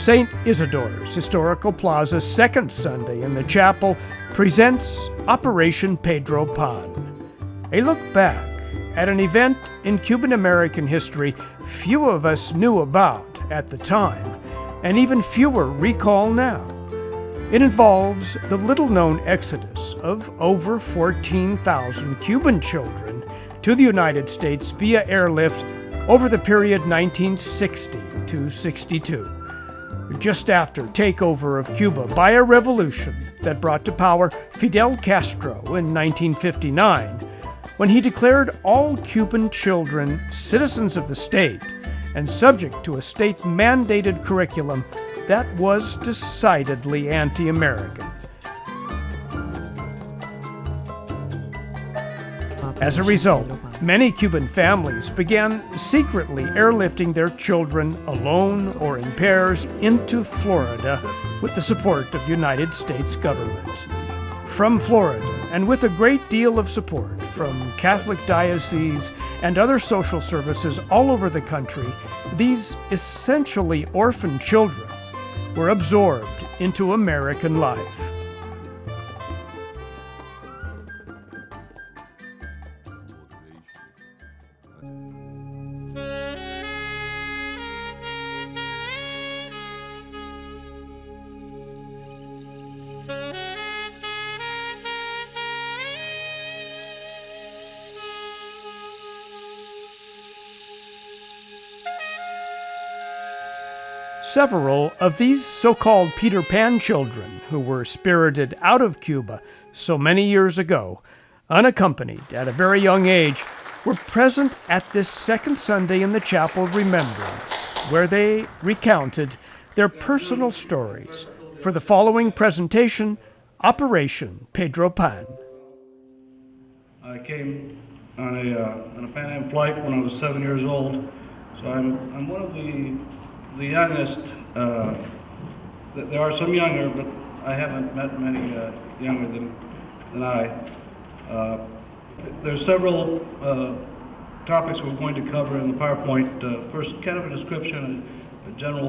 St. Isidore's Historical Plaza's second Sunday in the chapel presents Operation Pedro Pan, a look back at an event in Cuban American history few of us knew about at the time, and even fewer recall now. It involves the little-known exodus of over 14,000 Cuban children to the United States via airlift over the period 1960 to 62, just after takeover of Cuba by a revolution that brought to power Fidel Castro in 1959, when he declared all Cuban children citizens of the state and subject to a state-mandated curriculum that was decidedly anti-American. As a result, many Cuban families began secretly airlifting their children alone or in pairs into Florida with the support of the United States government. From Florida, and with a great deal of support from Catholic dioceses and other social services all over the country, these essentially orphan children were absorbed into American life. Several of these so-called Peter Pan children who were spirited out of Cuba so many years ago, unaccompanied at a very young age, were present at this second Sunday in the chapel remembrance, where they recounted their personal stories for the following presentation, Operation Pedro Pan. I came on a Pan Am flight when I was 7 years old, so I'm one of the youngest. There are some younger, but I haven't met many younger than I. There's several topics we're going to cover in the PowerPoint. First, kind of a description, a general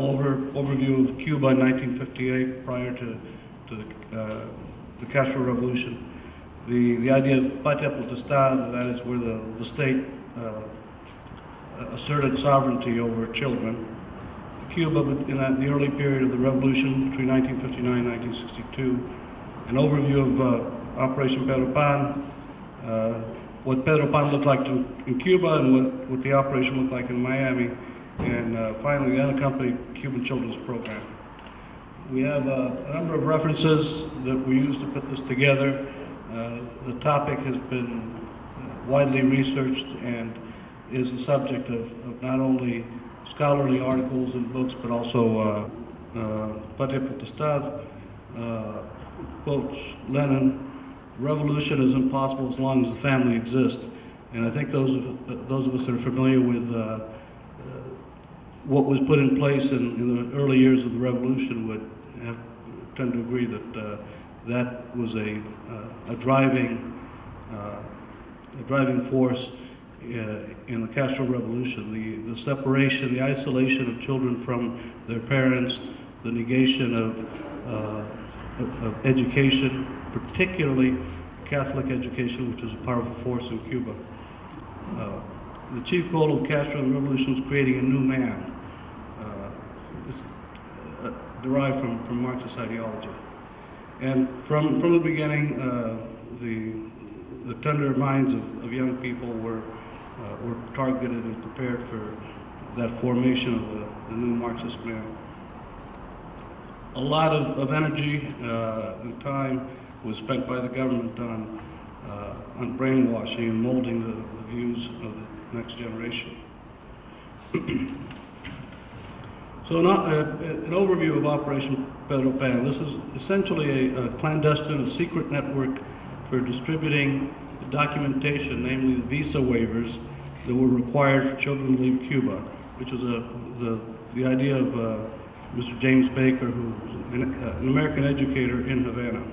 overview of Cuba in 1958, prior to the Castro Revolution. The idea of patria potestad, that is where the state asserted sovereignty over children. Cuba in the early period of the revolution between 1959 and 1962, an overview of Operation Pedro Pan, what Pedro Pan looked like in Cuba and what the operation looked like in Miami, and finally the unaccompanied Cuban Children's Program. We have a number of references that we used to put this together. The topic has been widely researched and is the subject of not only scholarly articles and books, but also patria potestad, quotes Lenin, revolution is impossible as long as the family exists. And I think those of us that are familiar with what was put in place in the early years of the revolution would tend to agree that that was a driving force in the Castro Revolution, the separation, the isolation of children from their parents, the negation of education, particularly Catholic education, which was a powerful force in Cuba. The chief goal of Castro and the revolution was creating a new man, derived from Marxist ideology. And from the beginning, the tender minds of young people were targeted and prepared for that formation of the new Marxist man. A lot of energy and time was spent by the government on brainwashing and molding the views of the next generation. So an overview of Operation Pedro Pan. This is essentially a clandestine, a secret network for distributing the documentation, namely the visa waivers that were required for children to leave Cuba, which was the idea of Mr. James Baker, who was an American educator in Havana.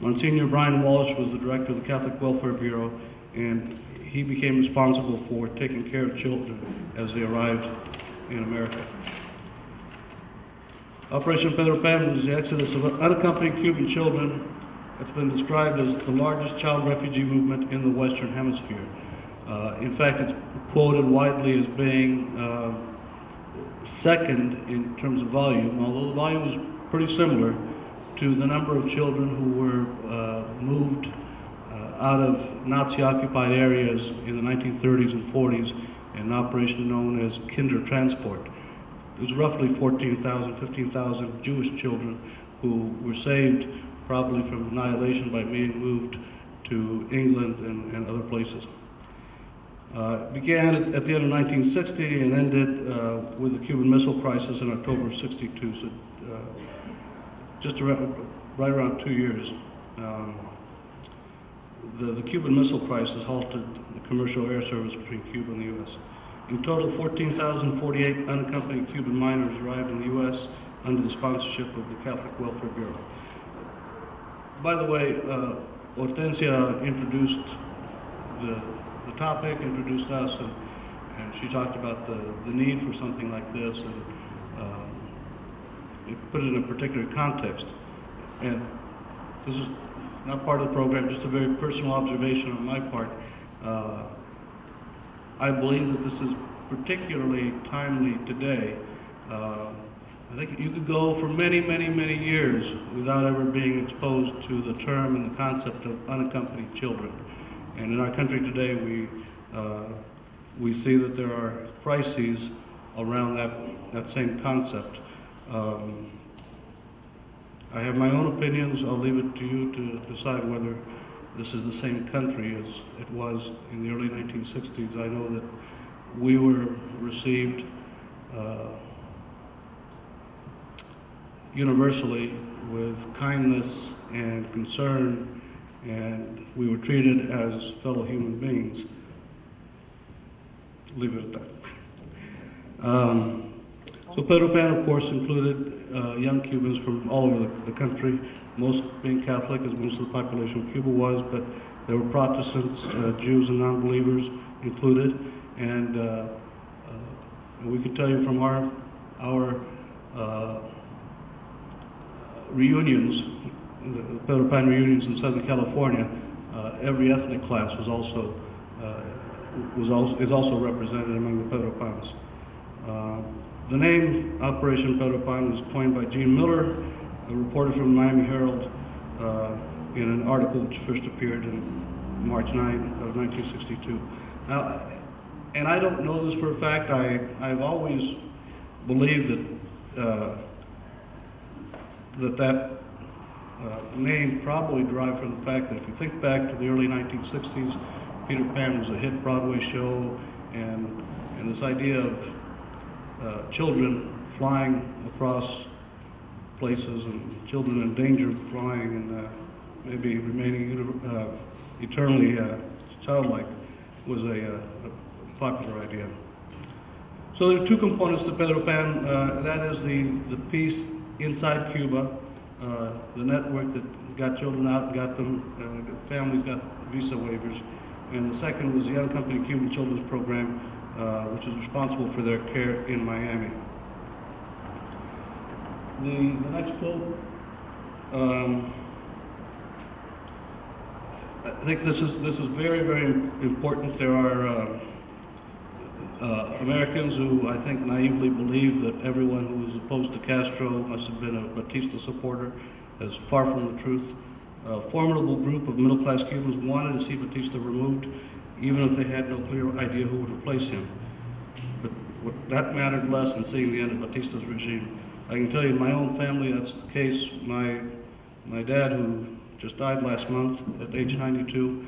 Monsignor Brian Walsh was the director of the Catholic Welfare Bureau, and he became responsible for taking care of children as they arrived in America. Operation Pedro Pan was the exodus of unaccompanied Cuban children. It's been described as the largest child refugee movement in the Western Hemisphere. In fact, it's quoted widely as being second in terms of volume, although the volume is pretty similar to the number of children who were moved out of Nazi-occupied areas in the 1930s and 40s in an operation known as Kindertransport. It was roughly 14,000, 15,000 Jewish children who were saved probably from annihilation by being moved to England and other places. It began at the end of 1960 and ended with the Cuban Missile Crisis in October of '62, so just right around 2 years. The Cuban Missile Crisis halted the commercial air service between Cuba and the U.S. In total, 14,048 unaccompanied Cuban minors arrived in the U.S. under the sponsorship of the Catholic Welfare Bureau. By the way, Hortensia introduced the topic, introduced us, and she talked about the need for something like this, and it put it in a particular context. And this is not part of the program, just a very personal observation on my part. I believe that this is particularly timely today. I think you could go for many, many, many years without ever being exposed to the term and the concept of unaccompanied children. And in our country today, we see that there are crises around that same concept. I have my own opinions. I'll leave it to you to decide whether this is the same country as it was in the early 1960s. I know that we were received universally with kindness and concern, and we were treated as fellow human beings. Leave it at that. So Pedro Pan, of course, included young Cubans from all over the country, most being Catholic, as most of the population of Cuba was, but there were Protestants, Jews, and non-believers included. And we can tell you from our reunions, the Pedro Pan reunions in Southern California, every ethnic class was also is also represented among the Pedro Pans. The name Operation Pedro Pan was coined by Gene Miller, a reporter from the Miami Herald, in an article which first appeared in March 9 of 1962. Now, and I don't know this for a fact, I've always believed that that name probably derived from the fact that if you think back to the early 1960s, Peter Pan was a hit Broadway show, and this idea of children flying across places and children in danger of flying and maybe remaining eternally childlike was a popular idea. So there are two components to Pedro Pan. That is the piece inside Cuba, the network that got children out, got them, families got visa waivers. And the second was the Unaccompanied Cuban Children's Program, which is responsible for their care in Miami. The next quote, I think this is very, very important. There are Americans who I think naively believe that everyone who was opposed to Castro must have been a Batista supporter. That's far from the truth. A formidable group of middle-class Cubans wanted to see Batista removed, even if they had no clear idea who would replace him. But that mattered less than seeing the end of Batista's regime. I can tell you in my own family that's the case. My dad, who just died last month at age 92,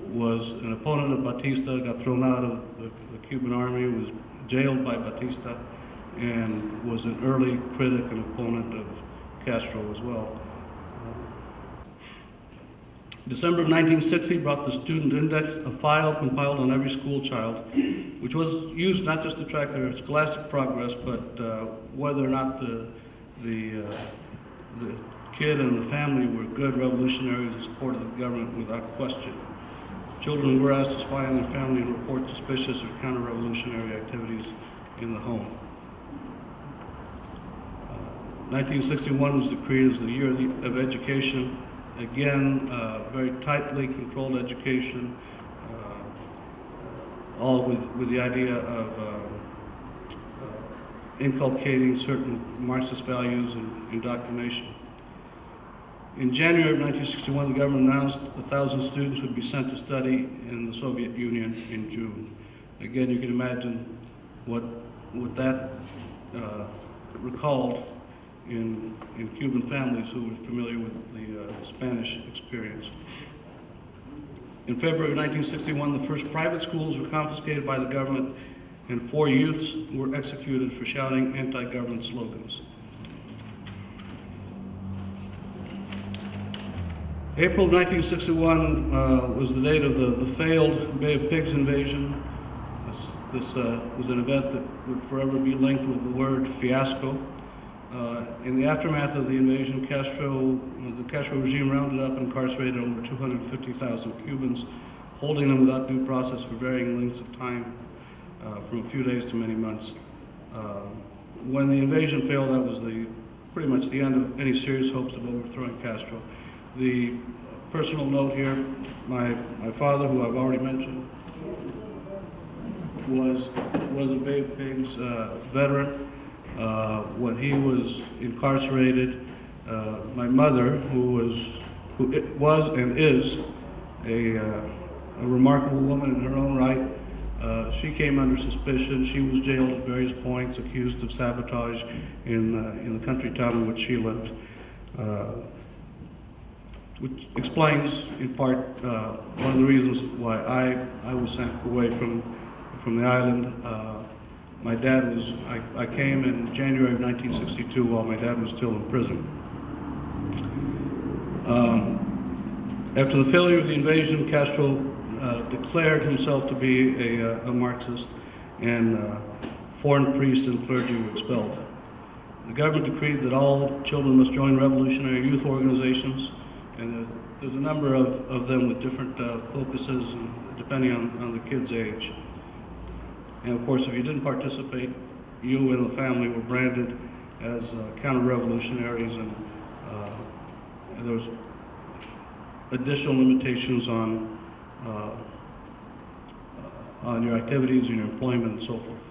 was an opponent of Batista, got thrown out of the Cuban army, was jailed by Batista, and was an early critic and opponent of Castro as well. December of 1960 brought the Student Index, a file compiled on every school child, which was used not just to track their scholastic progress, but whether or not the kid and the family were good revolutionaries and supported the government without question. Children were asked to spy on their family and report suspicious or counter-revolutionary activities in the home. 1961 was decreed as the year of education. Again, very tightly controlled education, all with the idea of inculcating certain Marxist values and indoctrination. In January of 1961, the government announced 1,000 students would be sent to study in the Soviet Union in June. Again, you can imagine what that recalled in Cuban families who were familiar with the Spanish experience. In February of 1961, the first private schools were confiscated by the government, and 4 youths were executed for shouting anti-government slogans. April 1961 was the date of the failed Bay of Pigs invasion. This was an event that would forever be linked with the word fiasco. In the aftermath of the invasion, the Castro regime rounded up and incarcerated over 250,000 Cubans, holding them without due process for varying lengths of time, from a few days to many months. When the invasion failed, that was pretty much the end of any serious hopes of overthrowing Castro. The personal note here, my father, who I've already mentioned, was a Bay of Pigs veteran. When he was incarcerated, my mother, who was and is a remarkable woman in her own right, she came under suspicion. She was jailed at various points, accused of sabotage in the country town in which she lived, which explains, in part, one of the reasons why I was sent away from the island. My dad I came in January of 1962 while my dad was still in prison. After the failure of the invasion, Castro declared himself to be a Marxist, and foreign priests and clergy were expelled. The government decreed that all children must join revolutionary youth organizations, and there's a number of them with different focuses and depending on the kid's age. And of course, if you didn't participate, you and the family were branded as counter-revolutionaries, and there was additional limitations on your activities and your employment and so forth.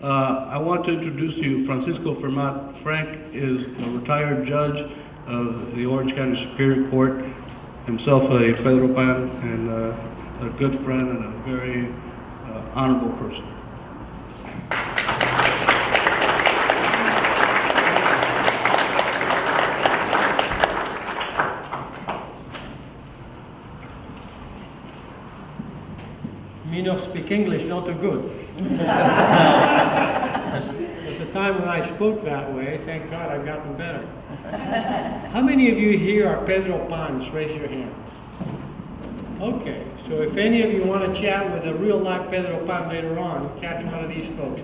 I want to introduce to you Francisco Fermat. Frank is a retired judge of the Orange County Superior Court, himself a Pedro Pan, and a good friend and a very honorable person. Me not speak English, not too good. There's a time when I spoke that way. Thank God I've gotten better. How many of you here are Pedro Pans? Raise your hand. Okay, so if any of you want to chat with a real life Pedro Pan later on, catch one of these folks.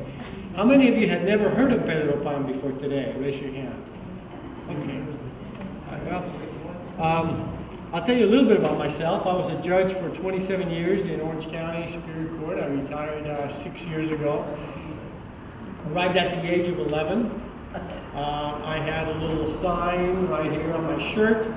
How many of you had never heard of Pedro Pan before today? Raise your hand. Okay. All right, well, I'll tell you a little bit about myself. I was a judge for 27 years in Orange County Superior Court. I retired 6 years ago. Arrived at the age of 11. I had a little sign right here on my shirt.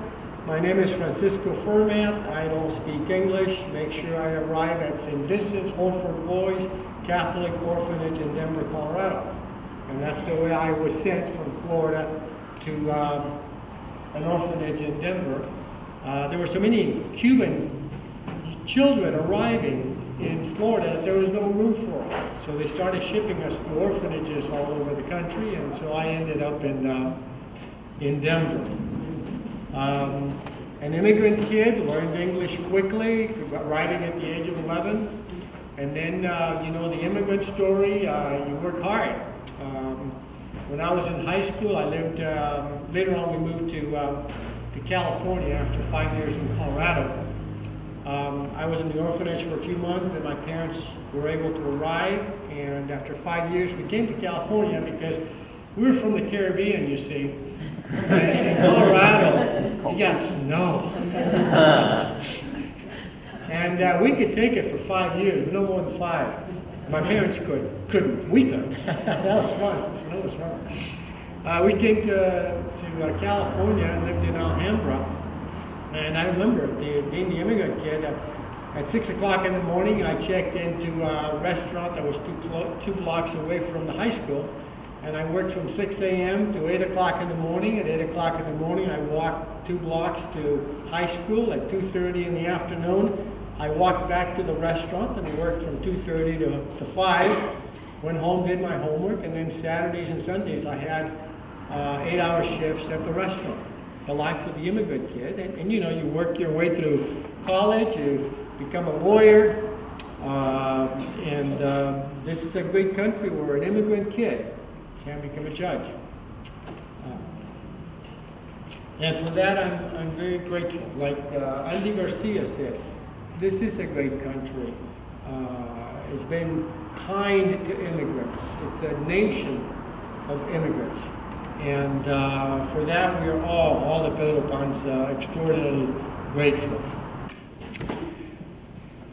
My name is Francisco Fermat. I don't speak English. Make sure I arrive at St. Vincent's Home for Boys Catholic Orphanage in Denver, Colorado. And that's the way I was sent from Florida to an orphanage in Denver. There were so many Cuban children arriving in Florida that there was no room for us. So they started shipping us to orphanages all over the country, and so I ended up in Denver. An immigrant kid, learned English quickly, writing at the age of 11. And then, you know the immigrant story, you work hard. When I was in high school, I lived, later on we moved to California after 5 years in Colorado. I was in the orphanage for a few months, and my parents were able to arrive. And after 5 years, we came to California because we were from the Caribbean, you see. In Colorado, you got snow. And we could take it for 5 years, no more than 5. My parents couldn't. We could. That was fun. Snow was fun. We came to California and lived in Alhambra. And I remember being the immigrant kid. At 6 o'clock in the morning, I checked into a restaurant that was two blocks away from the high school. And I worked from 6 a.m. to 8 o'clock in the morning. At 8 o'clock in the morning, I walked 2 blocks to high school. At 2:30 in the afternoon, I walked back to the restaurant and worked from 2:30 to 5. Went home, did my homework, and then Saturdays and Sundays I had 8-hour shifts at the restaurant. The life of the immigrant kid. And you know, you work your way through college, you become a lawyer, and this is a great country where an immigrant kid can become a judge. And for that, I'm very grateful. Like Andy Garcia said, this is a great country. It's been kind to immigrants. It's a nation of immigrants. And for that, we are all the Pedro Pans, extraordinarily grateful.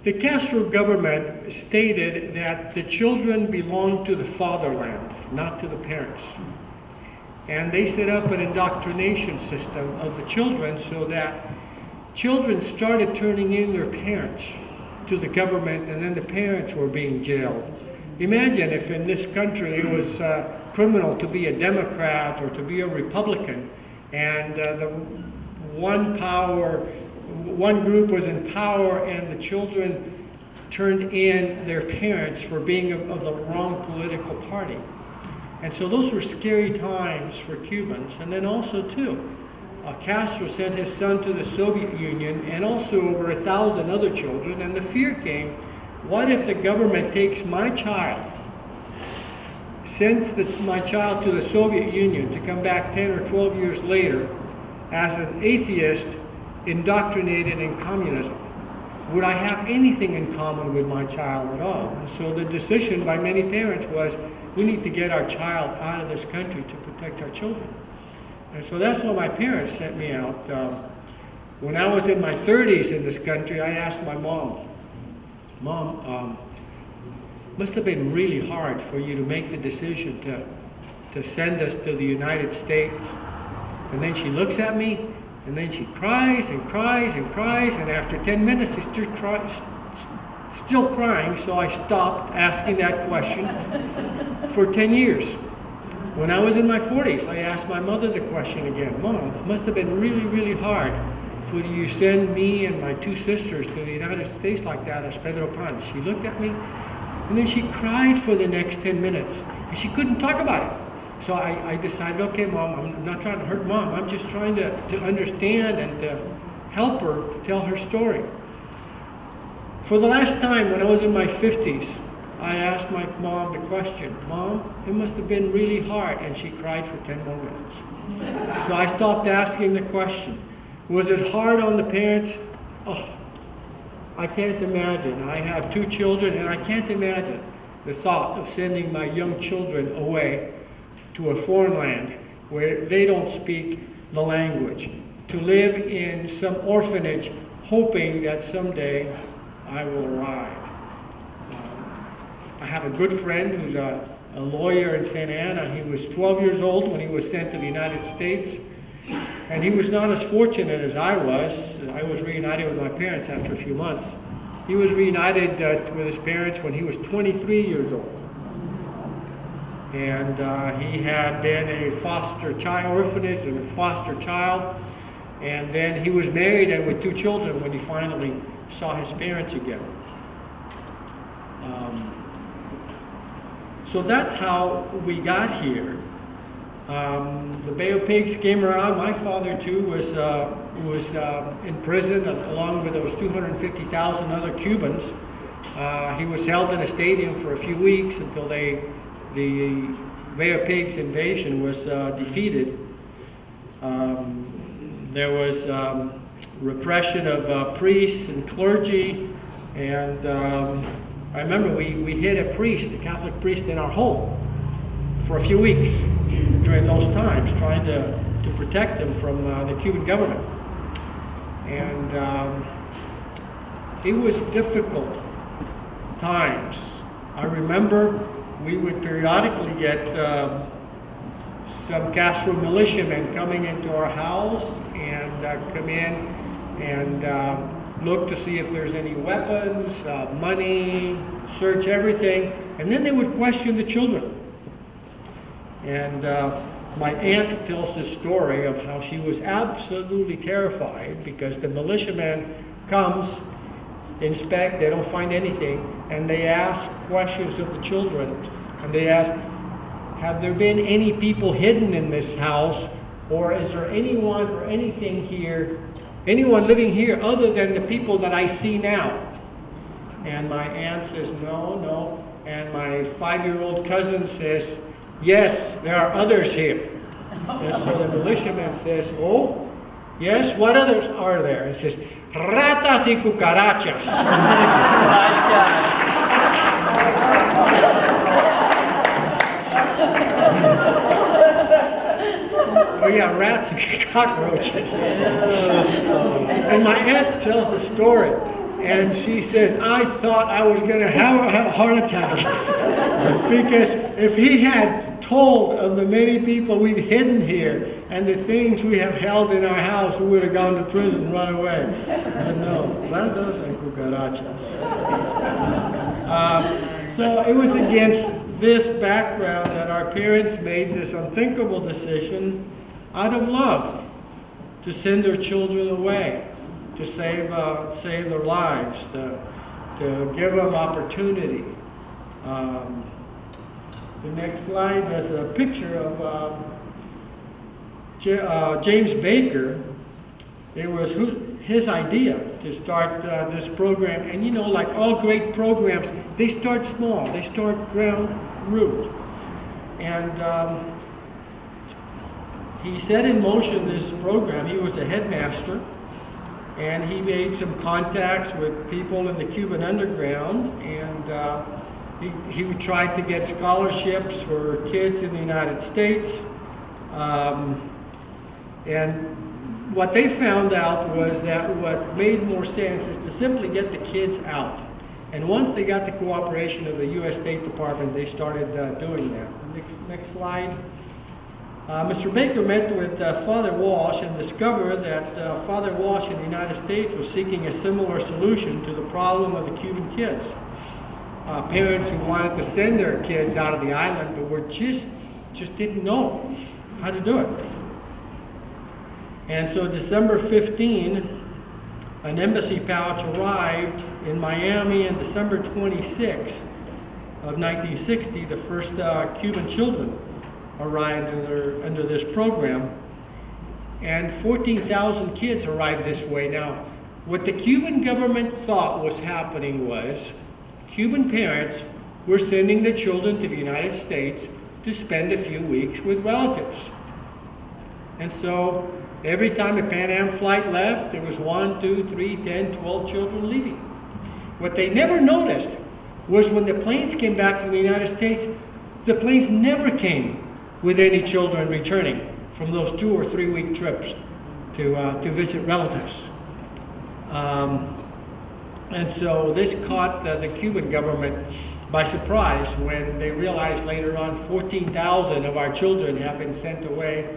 The Castro government stated that the children belong to the fatherland, not to the parents. And they set up an indoctrination system of the children so that children started turning in their parents to the government, and then the parents were being jailed. Imagine if in this country it was criminal to be a Democrat or to be a Republican, and the one group was in power and the children turned in their parents for being of the wrong political party. And so those were scary times for Cubans. And then also too, Castro sent his son to the Soviet Union and also over 1,000 other children, and the fear came, what if the government takes my child, sends my child to the Soviet Union to come back 10 or 12 years later as an atheist indoctrinated in communism? Would I have anything in common with my child at all? And so the decision by many parents was, we need to get our child out of this country to protect our children. And so that's why my parents sent me out. When I was in my 30s in this country, I asked my mom, must have been really hard for you to make the decision to send us to the United States. And then she looks at me, and then she cries and cries and cries, and after 10 minutes she's still crying, so I stopped asking that question for 10 years. When I was in my 40s, I asked my mother the question again. Mom, it must have been really, really hard for you to send me and my 2 sisters to the United States like that as Pedro Pan. She looked at me, and then she cried for the next 10 minutes, and she couldn't talk about it. So I decided, okay, Mom, I'm not trying to hurt Mom. I'm just trying to understand and to help her to tell her story. For the last time, when I was in my 50s, I asked my mom the question, Mom, it must have been really hard, and she cried for 10 more minutes. So I stopped asking the question. Was it hard on the parents? Oh, I can't imagine. I have 2 children, and I can't imagine the thought of sending my young children away to a foreign land where they don't speak the language, to live in some orphanage hoping that someday I will arrive. I have a good friend who's a lawyer in Santa Ana. He was 12 years old when he was sent to the United States, and he was not as fortunate as I was. I was reunited with my parents after a few months. He was reunited with his parents when he was 23 years old. And he had been a foster child, orphanage, and a foster child. And then he was married and with 2 children when he finally saw his parents again. So that's how we got here. The Bay of Pigs came around. My father too was in prison along with those 250,000 other Cubans. He was held in a stadium for a few weeks until the Bay of Pigs invasion was defeated. There was repression of priests and clergy, and I remember we hid a priest, a Catholic priest, in our home for a few weeks during those times, trying to protect them from the Cuban government. And it was difficult times. I remember we would periodically get some Castro militiamen coming into our house and come in and look to see if there's any weapons, money, search everything, and then they would question the children. And my aunt tells the story of how she was absolutely terrified because the militiaman comes, inspect, they don't find anything, and they ask questions of the children. And they ask, have there been any people hidden in this house, or is there anyone or anything here, anyone living here other than the people that I see now? And my aunt says, no, no. And my 5-year-old cousin says, yes, there are others here. And so the militiaman says, oh, yes, what others are there? And says, ratas y cucarachas. Oh yeah, rats and cockroaches. And my aunt tells the story, and she says, I thought I was going to have a heart attack. Because if he had told of the many people we've hidden here and the things we have held in our house, we would have gone to prison and run away. But no, ratas and cucarachas. So it was against this background that our parents made this unthinkable decision out of love to send their children away, to save their lives, to give them opportunity. The next slide is a picture of James Baker. It was his idea to start this program. And you know, like all great programs, they start small. They start ground root. And he set in motion this program. He was a headmaster. And he made some contacts with people in the Cuban underground. And he tried to get scholarships for kids in the United States. And what they found out was that what made more sense is to simply get the kids out. And once they got the cooperation of the U.S. State Department, they started doing that. Next slide. Mr. Baker met with Father Walsh and discovered that Father Walsh in the United States was seeking a similar solution to the problem of the Cuban kids. Parents who wanted to send their kids out of the island but were just didn't know how to do it. And so December 15, an embassy pouch arrived in Miami, and December 26 of 1960, the first Cuban children arrived under this program. And 14,000 kids arrived this way. Now, what the Cuban government thought was happening was Cuban parents were sending their children to the United States to spend a few weeks with relatives. And so every time a Pan Am flight left, there was 1, 2, 3, 10, 12 children leaving. What they never noticed was when the planes came back from the United States, the planes never came with any children returning from those 2 or 3 week trips to visit relatives. And so this caught the Cuban government by surprise when they realized later on 14,000 of our children have been sent away.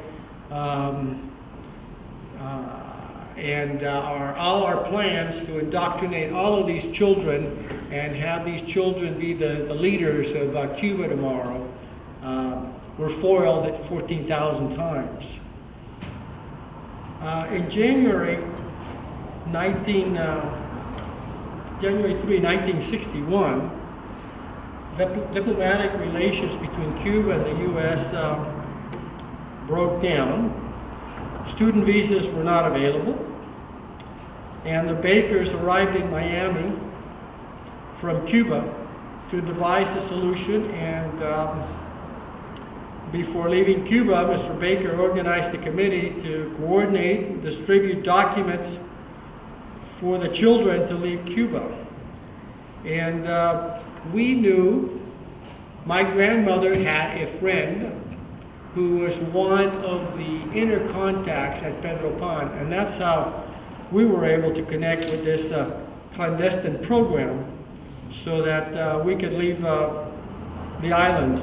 All our plans to indoctrinate all of these children and have these children be the leaders of Cuba tomorrow were foiled at 14,000 times. In January 3, 1961, diplomatic relations between Cuba and the U.S. Broke down. Student visas were not available, and the Bakers arrived in Miami from Cuba to devise a solution. And before leaving Cuba, Mr. Baker organized a committee to coordinate and distribute documents for the children to leave Cuba. And we knew my grandmother had a friend who was one of the inner contacts at Pedro Pan, and that's how we were able to connect with this clandestine program so that we could leave the island.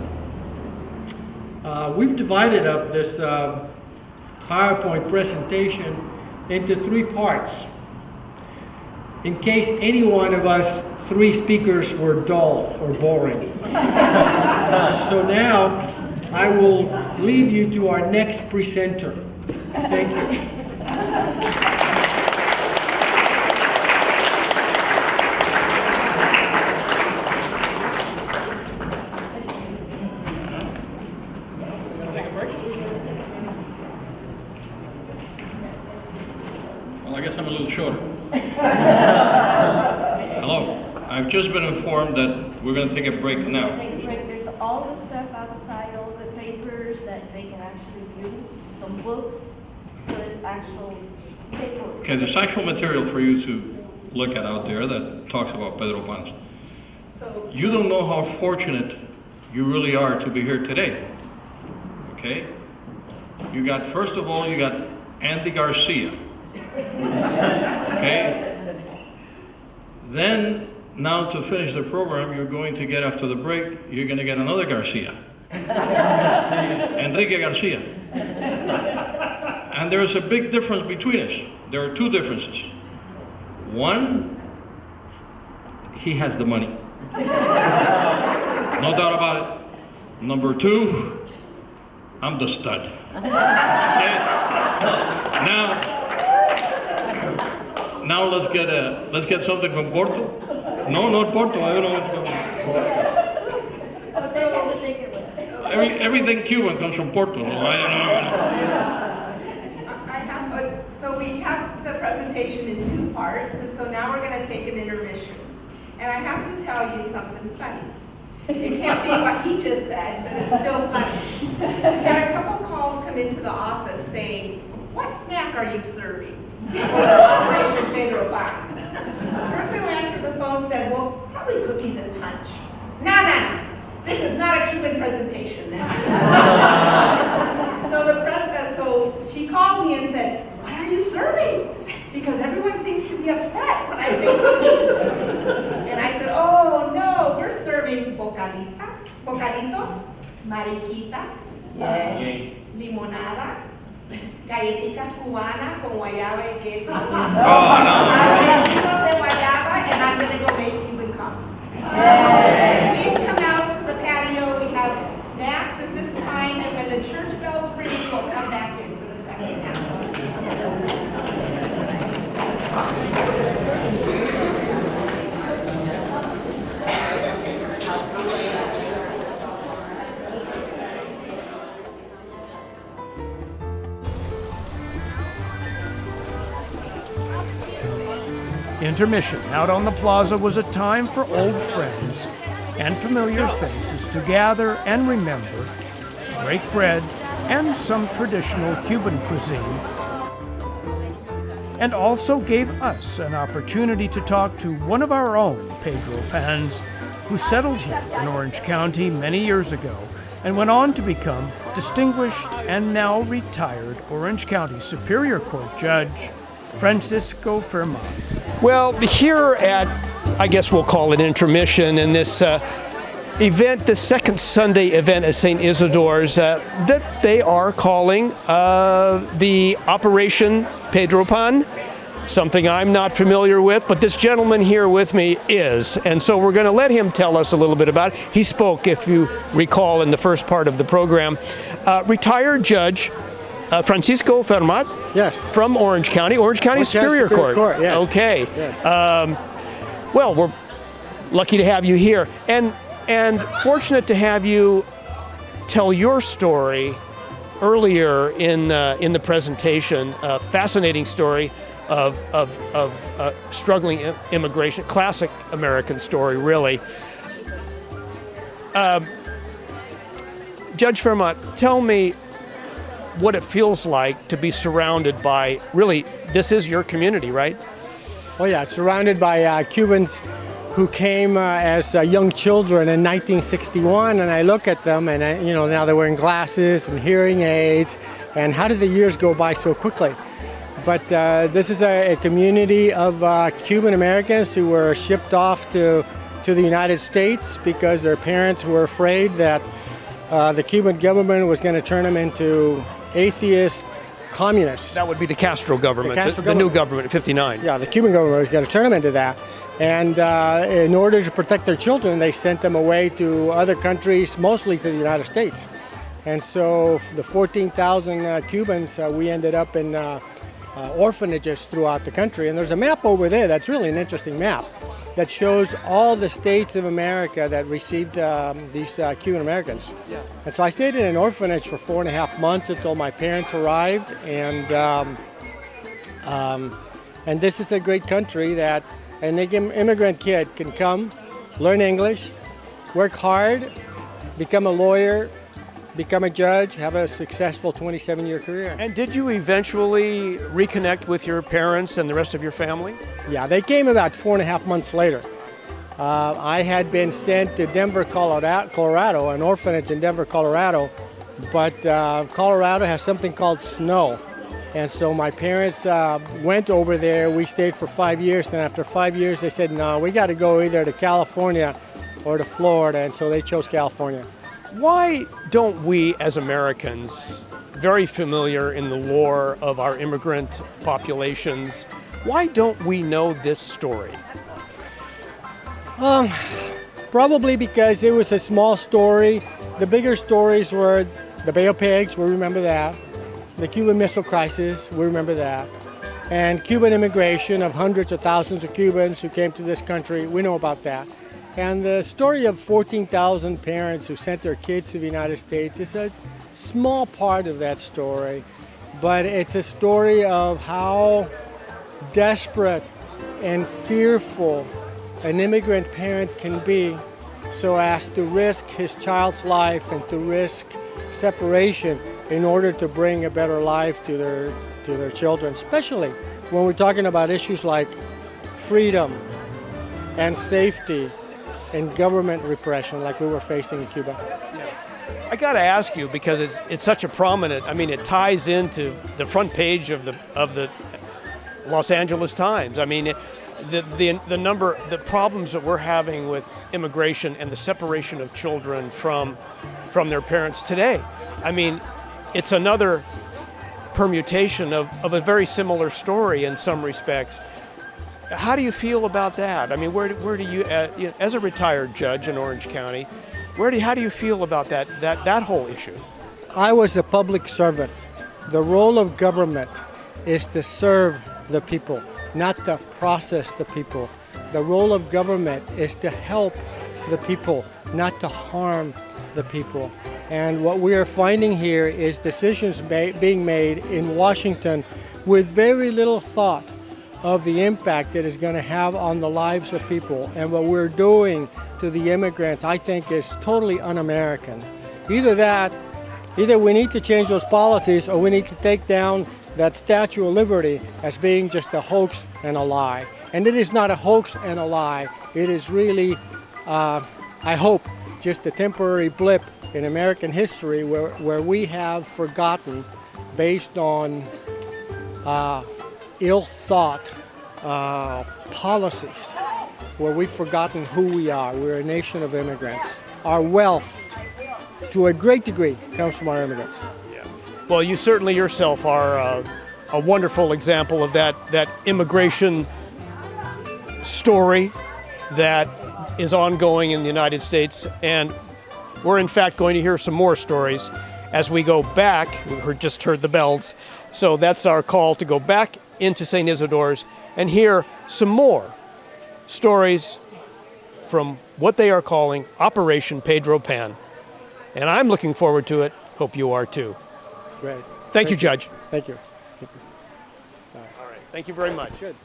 We've divided up this PowerPoint presentation into 3 parts, in case any one of us 3 speakers were dull or boring. So now I will leave you to our next presenter. Thank you. Well, I guess I'm a little shorter. Hello. I've just been informed that we're going to take a break now. Take a break. There's all the stuff outside, all the papers that they can actually view, some books. So there's actual paper. Okay, there's actual material for you to look at out there that talks about Pedro Pan. You don't know how fortunate you really are to be here today. Okay? You got, first of all, you got Andy Garcia. Okay? Then, now to finish the program, you're going to get, after the break, you're going to get another Garcia. Enrique Garcia. And there's a big difference between us. There are 2 differences. One, he has the money. No doubt about it. Number 2, I'm the stud. Okay? Now let's get something from Porto. No, not Porto. I don't know what's going on. Everything Cuban comes from Porto, so I don't know. So we have the presentation in 2 parts, and so now we're going to take an intermission. And I have to tell you something funny. It can't be what he just said, but it's still funny. We had a couple calls come into the office saying, "What snack are you serving for Operation Pedro Pan?" The person who answered the phone said, "Well, probably cookies and punch." No. This is not a Cuban presentation now. So she called me and said, "What are you serving? Because everyone seems to be upset when I say cookies." And I said, "Oh no, we're serving bocaditos, mariquitas, limonada, galletitas cubanas con guayaba y queso, de guayaba, and I'm going to go make Cuban coffee. Please come out to the patio. We have snacks at this time, and when the church bells ring, we'll come back in for the second half. Intermission out on the plaza was a time for old friends and familiar faces to gather and remember, break bread, and some traditional Cuban cuisine, and also gave us an opportunity to talk to one of our own Pedro Pans who settled here in Orange County many years ago and went on to become distinguished and now retired Orange County Superior Court Judge Francisco Fermat. Well, here at, I guess we'll call it intermission, in this event, the second Sunday event at St. Isidore's, that they are calling the Operation Pedro Pan, something I'm not familiar with, but this gentleman here with me is. And so we're going to let him tell us a little bit about it. He spoke, if you recall, in the first part of the program. Retired Judge Francisco Fermat, Yes. from Orange County Superior Court. Yes. Okay. Yes. Well, we're lucky to have you here, and fortunate to have you tell your story earlier in the presentation. A fascinating story of struggling immigration, classic American story, really. Judge Fermat, tell me what it feels like to be surrounded by, really, this is your community, right? Oh yeah, surrounded by Cubans who came as young children in 1961, and I look at them, and now they're wearing glasses and hearing aids, and how did the years go by so quickly? But this is a community of Cuban Americans who were shipped off to the United States because their parents were afraid that the Cuban government was going to turn them into atheist communists. That would be the Castro government, The new government in 59. Yeah, the Cuban government was going to turn them into that. And in order to protect their children, they sent them away to other countries, mostly to the United States. And so the 14,000 Cubans, we ended up in orphanages throughout the country. And there's a map over there that's really an interesting map that shows all the states of America that received these Cuban Americans. Yeah. And so I stayed in an orphanage for 4.5 months until my parents arrived. And this is a great country that an immigrant kid can come, learn English, work hard, become a lawyer, become a judge, have a successful 27-year career. And did you eventually reconnect with your parents and the rest of your family? Yeah, they came about 4.5 months later. I had been sent to Denver, Colorado, an orphanage in Denver, Colorado, but Colorado has something called snow. And so my parents went over there. We stayed for 5 years. Then after 5 years, they said, no, we got to go either to California or to Florida. And so they chose California. Why don't we as Americans, very familiar in the lore of our immigrant populations, why don't we know this story? Probably because it was a small story. The bigger stories were the Bay of Pigs, we remember that. The Cuban Missile Crisis, we remember that. And Cuban immigration of hundreds of thousands of Cubans who came to this country, we know about that. And the story of 14,000 parents who sent their kids to the United States is a small part of that story, but it's a story of how desperate and fearful an immigrant parent can be so as to risk his child's life and to risk separation in order to bring a better life to their children, especially when we're talking about issues like freedom and safety and government repression like we were facing in Cuba. I got to ask you, because it's such a prominent, I mean, it ties into the front page of the Los Angeles Times. I mean, the problems that we're having with immigration and the separation of children from their parents today. I mean, it's another permutation of a very similar story in some respects. How do you feel about that? I mean, where do you, as a retired judge in Orange County, how do you feel about that whole issue? I was a public servant. The role of government is to serve the people, not to process the people. The role of government is to help the people, not to harm the people. And what we are finding here is decisions being made in Washington with very little thought of the impact that is going to have on the lives of people. And what we're doing to the immigrants, I think, is totally un-American. Either we need to change those policies or we need to take down that Statue of Liberty as being just a hoax and a lie. And it is not a hoax and a lie. It is really, I hope, just a temporary blip in American history where we have forgotten, based on ill-thought policies, where we've forgotten who we are. We're a nation of immigrants. Our wealth, to a great degree, comes from our immigrants. Yeah. Well, you certainly yourself are a wonderful example of that immigration story that is ongoing in the United States, and we're in fact going to hear some more stories as we go back. We just heard the bells, so that's our call to go back into St. Isidore's and hear some more stories from what they are calling Operation Pedro Pan. And I'm looking forward to it. Hope you are too. Great. Thank you, Judge. Thank you. All right. Thank you very much. Good.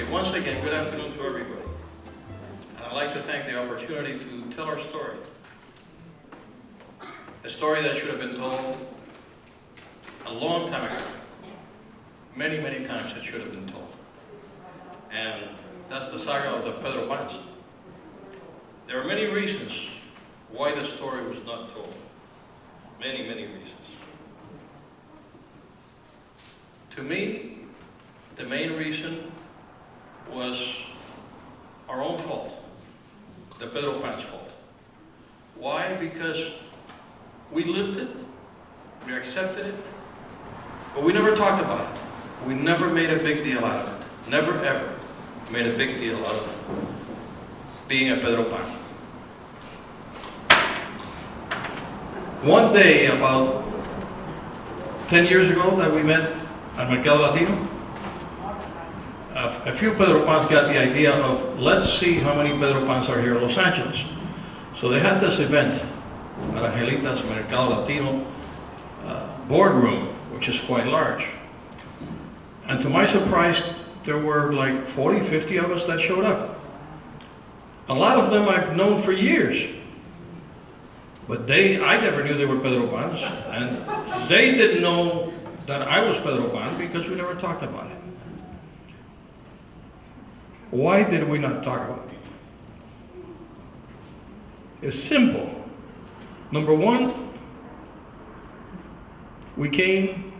Once again, good afternoon to everybody. And I'd like to thank the opportunity to tell our story. story that should have been told a long time ago. Many, many times it should have been told. And that's the saga of the Pedro Pans. There are many reasons why the story was not told. Many, many reasons. To me, the main reason was our own fault, the Pedro Pan's fault. Why? Because we lived it, we accepted it, but we never talked about it. We never made a big deal out of it. Never ever made a big deal out of being a Pedro Pan. One day, about 10 years ago, that we met at Mercado Latino, a few Pedro Pans got the idea of, let's see how many Pedro Pans are here in Los Angeles. So they had this event at Angelita's Mercado Latino boardroom, which is quite large. And to my surprise, there were like 40, 50 of us that showed up. A lot of them I've known for years. But I never knew they were Pedro Pans, and they didn't know that I was Pedro Pan because we never talked about it. Why did we not talk about it? It's simple. Number one, we came,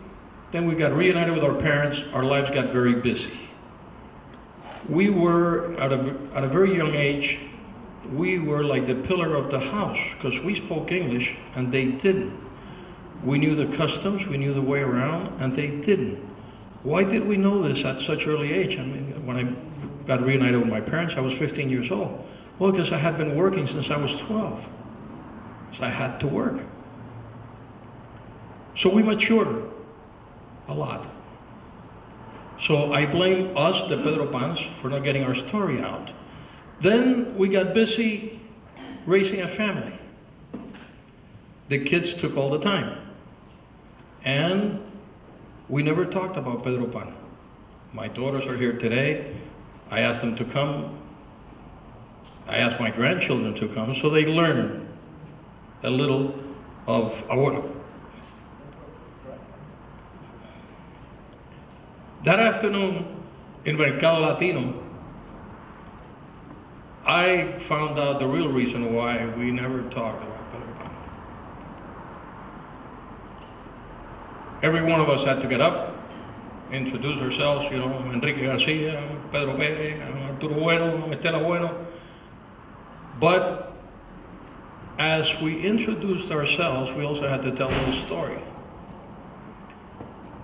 then we got reunited with our parents, our lives got very busy. We were, at a very young age, we were like the pillar of the house because we spoke English and they didn't. We knew the customs, we knew the way around, and they didn't. Why did we know this at such early age? I mean, when I got reunited with my parents, I was 15 years old. Well, because I had been working since I was 12. So I had to work. So we matured a lot. So I blame us, the Pedro Pans, for not getting our story out. Then we got busy raising a family. The kids took all the time. And we never talked about Pedro Pan. My daughters are here today. I asked them to come. I asked my grandchildren to come so they learn a little of abuelo. That afternoon in Mercado Latino, I found out the real reason why we never talked about Pedro Pan. Every one of us had to get up, introduce ourselves, you know, I'm Enrique Garcia, I'm Pedro Pérez, I'm Arturo Bueno, I'm Estela Bueno. But as we introduced ourselves, we also had to tell them the story.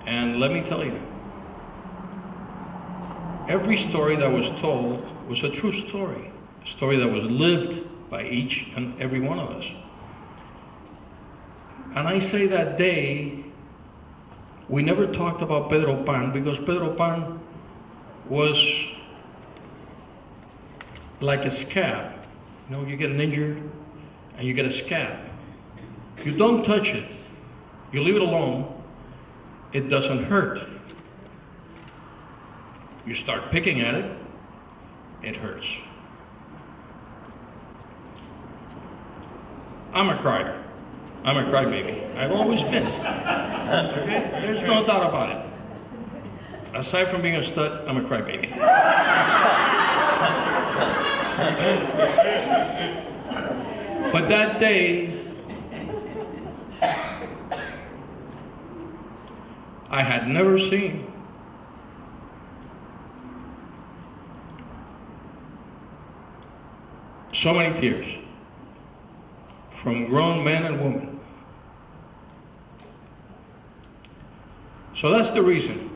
And let me tell you, every story that was told was a true story. A story that was lived by each and every one of us. And I say that day, we never talked about Pedro Pan because Pedro Pan was like a scab. You know, you get an injury and you get a scab. You don't touch it. You leave it alone. It doesn't hurt. You start picking at it, it hurts. I'm a crier. I'm a crybaby. I've always been. Okay? There's no doubt about it. Aside from being a stud, I'm a crybaby. But that day, I had never seen so many tears from grown men and women. So that's the reason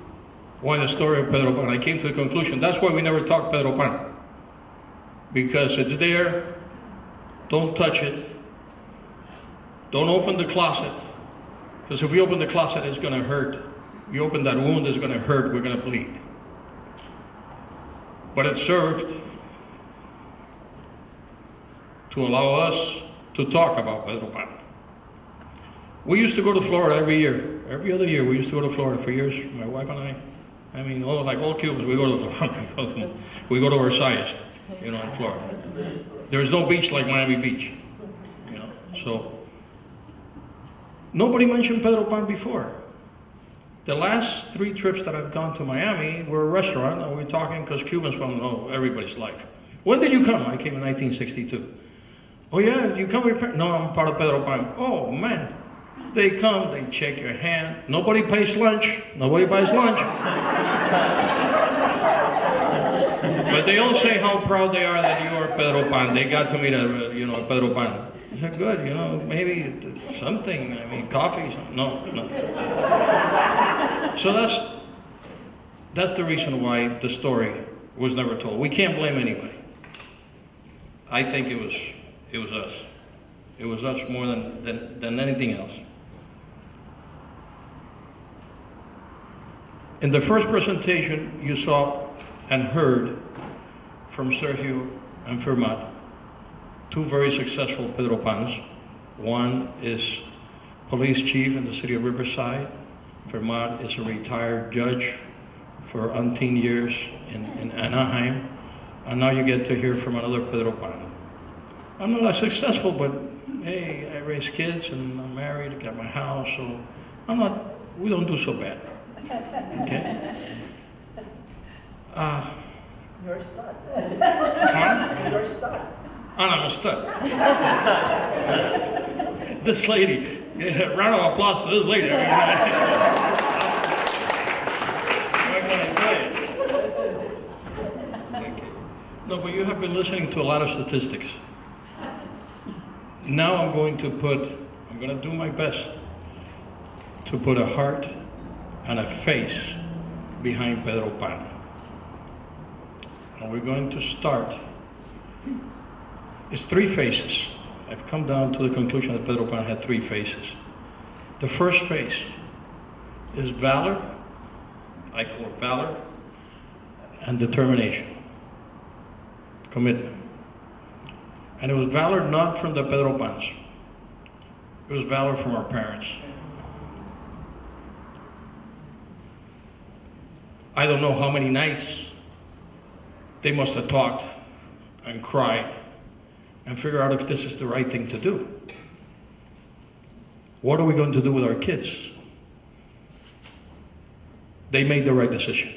why the story of Pedro Pan, I came to the conclusion, that's why we never talk Pedro Pan. Because it's there, don't touch it, don't open the closet, because if we open the closet, it's gonna hurt. You open that wound, it's gonna hurt, we're gonna bleed. But it served to allow us to talk about Pedro Pan. We used to go to Florida every year. Every other year we used to go to Florida for years, my wife and I. I mean, like all Cubans, we go to Florida. We go to Versailles, you know, in Florida. There is no beach like Miami Beach, you know. So Nobody mentioned Pedro Pan before. The last 3 trips that I've gone to Miami were a restaurant, and we're talking because Cubans want to know everybody's life. When did you come? I came in 1962. Oh yeah, you come with your parents? No, I'm part of Pedro Pan. Oh man. They come, they shake your hand. Nobody pays lunch. Nobody buys lunch. But they all say how proud they are that you are Pedro Pan. They got to meet a Pedro Pan. I said, good, maybe something. I mean, coffee. No, nothing. So that's the reason why the story was never told. We can't blame anybody. I think it was us. It was us more than anything else. In the first presentation, you saw and heard from Sergio and Fermat, 2 very successful Pedro Pans. One is police chief in the city of Riverside. Fermat is a retired judge for umpteen years in Anaheim. And now you get to hear from another Pedro Pan. I'm not as successful, but hey, I raise kids and I'm married, I got my house, so we don't do so bad. Okay? You're a stud. Huh? You're a stud. And I'm a stud. This lady, round of applause to this lady. What can I tell you? Thank you. No, but you have been listening to a lot of statistics. Now I'm going to do my best to put a heart and a face behind Pedro Pan. And we're going to start. It's 3 faces. I've come down to the conclusion that Pedro Pan had 3 faces. The first face is valor. I call it valor and determination, commitment. And it was valor not from the Pedro Pans. It was valor from our parents. I don't know how many nights they must have talked and cried and figure out if this is the right thing to do. What are we going to do with our kids? They made the right decision.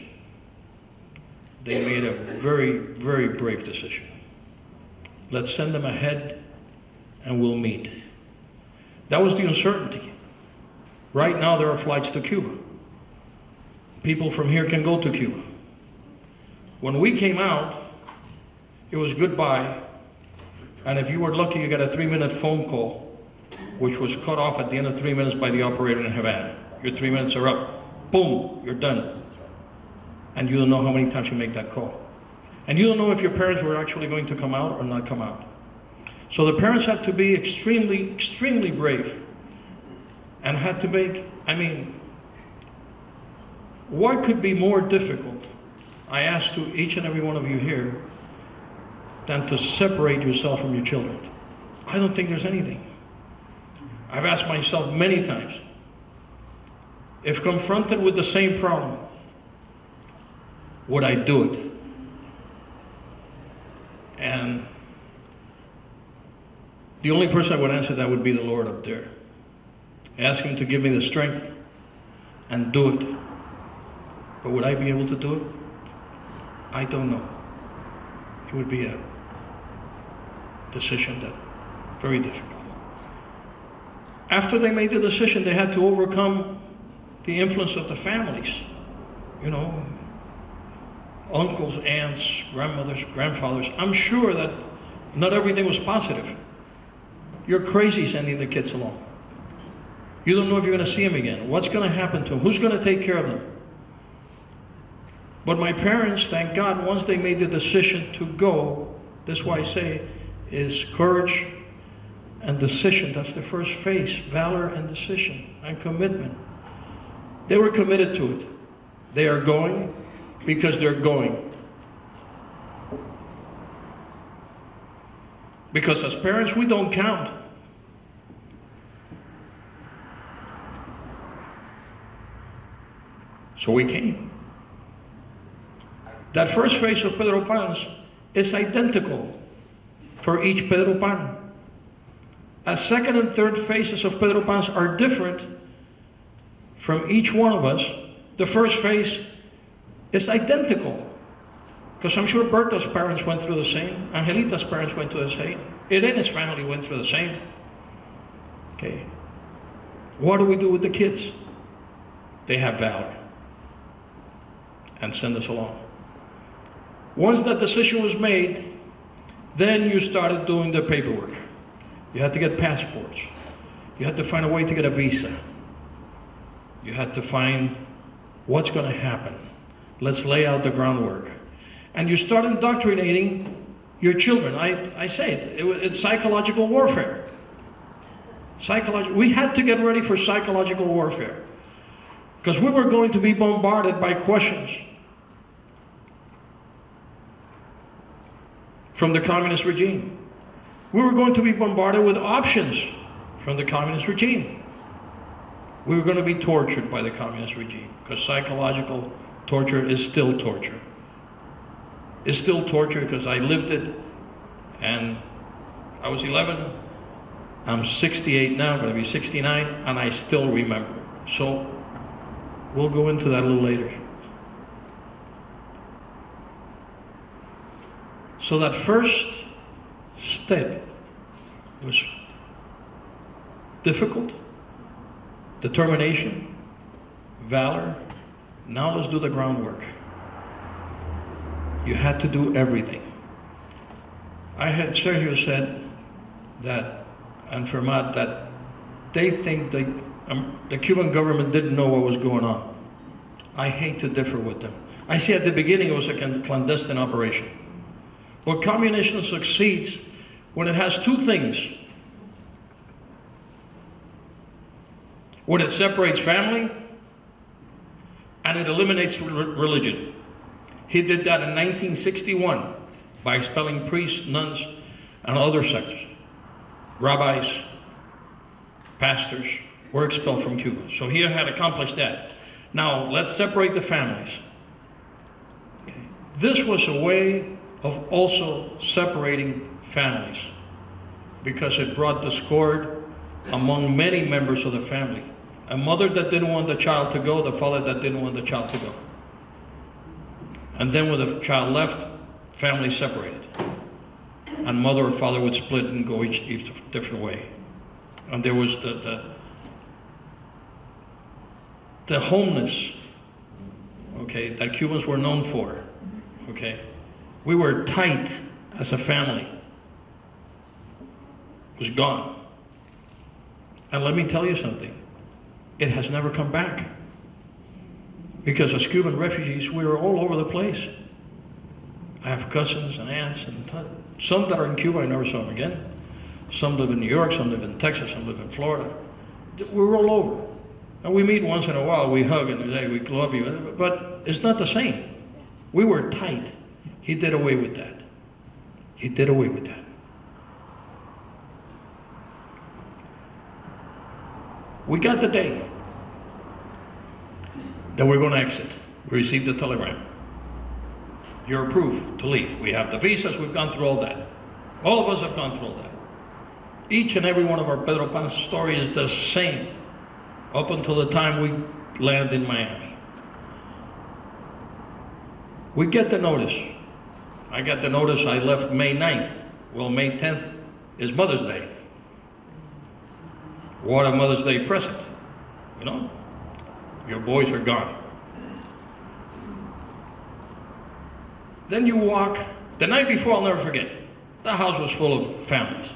They made a very, very brave decision. Let's send them ahead and we'll meet. That was the uncertainty. Right now there are flights to Cuba. People from here can go to Cuba. When we came out, it was goodbye. And if you were lucky, you got a 3-minute phone call, which was cut off at the end of 3 minutes by the operator in Havana. Your 3 minutes are up. Boom, you're done. And you don't know how many times you make that call. And you don't know if your parents were actually going to come out or not come out. So the parents had to be extremely, extremely brave and had to make, what could be more difficult, I ask to each and every one of you here, than to separate yourself from your children? I don't think there's anything. I've asked myself many times, if confronted with the same problem, would I do it? And the only person I would answer that would be the Lord up there. Ask Him to give me the strength and do it. But would I be able to do it? I don't know. It would be a decision that very difficult. After they made the decision, they had to overcome the influence of the families. Uncles, aunts, grandmothers, grandfathers. I'm sure that not everything was positive. You're crazy sending the kids along. You don't know if you're going to see them again. What's going to happen to them? Who's going to take care of them? But my parents, thank God, once they made the decision to go, that's why I say is courage and decision. That's the first phase, valor and decision and commitment. They were committed to it. They are going because they're going. Because as parents, we don't count. So we came. That first phase of Pedro Pans is identical for each Pedro Pan. as second and third phases of Pedro Pan are different from each one of us, the first phase is identical. Because I'm sure Berta's parents went through the same, Angelita's parents went through the same, Irene's family went through the same. Okay. What do we do with the kids? They have valor and send us along. Once that decision was made, then you started doing the paperwork. You had to get passports. You had to find a way to get a visa. You had to find what's going to happen. Let's lay out the groundwork. And you start indoctrinating your children. I say it's psychological warfare. We had to get ready for psychological warfare. Because we were going to be bombarded by questions from the communist regime. We were going to be bombarded with options from the communist regime. We were going to be tortured by the communist regime, because psychological torture is still torture. It's still torture because I lived it, and I was 11. I'm 68 now, I'm going to be 69, and I still remember. So we'll go into that a little later. So that first step was difficult, determination, valor. Now let's do the groundwork. You had to do everything. I had Sergio said that, and Fermat, that they think the Cuban government didn't know what was going on. I hate to differ with them. I see at the beginning it was a clandestine operation. But communism succeeds when it has two things. When it separates family and it eliminates religion. He did that in 1961 by expelling priests, nuns, and other sects. Rabbis, pastors were expelled from Cuba. So he had accomplished that. Now, let's separate the families. Okay. This was a way of also separating families, because it brought discord among many members of the family. A mother that didn't want the child to go, the father that didn't want the child to go. And then when the child left, families separated. And mother or father would split and go each different way. And there was the homeness, okay, that Cubans were known for, okay. We were tight as a family. It was gone. And let me tell you something, it has never come back. Because as Cuban refugees, we were all over the place. I have cousins and aunts, and some that are in Cuba, I never saw them again. Some live in New York, some live in Texas, some live in Florida. We were all over. And we meet once in a while, we hug and we say, we love you, but it's not the same. We were tight. He did away with that. He did away with that. We got the day that we're going to exit. We received the telegram. You're approved to leave. We have the visas, we've gone through all that. All of us have gone through all that. Each and every one of our Pedro Pan story is the same up until the time we land in Miami. We get the notice. I got the notice I left May 9th. Well, May 10th is Mother's Day. What a Mother's Day present, you know? Your boys are gone. Then you walk, the night before, I'll never forget, the house was full of families.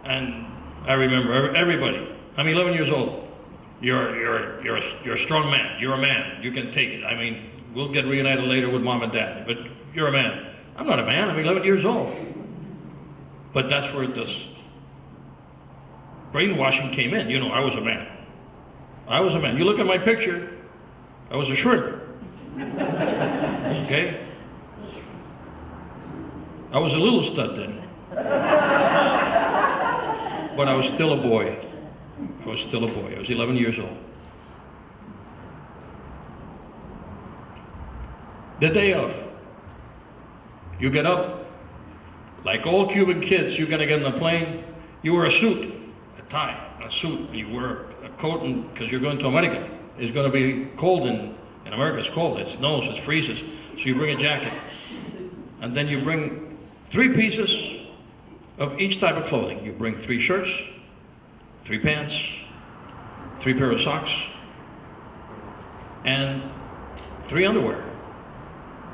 And I remember everybody. I'm 11 years old. You're a strong man. You're a man. You can take it. I mean, we'll get reunited later with mom and dad, but you're a man. I'm not a man. I'm 11 years old. But that's where this brainwashing came in. You know, I was a man. I was a man. You look at my picture, I was a shrimp. Okay? I was a little stud then. But I was still a boy. I was still a boy. I was 11 years old. The day of, you get up, like all Cuban kids, you're gonna get on a plane, you wear a suit. tie, and a suit, and you wear a coat because you're going to America. It's going to be cold in America. It's cold. It snows. It freezes. So you bring a jacket. And then you bring 3 pieces of each type of clothing. You bring 3 shirts, 3 pants, 3 pair of socks, and 3 underwear.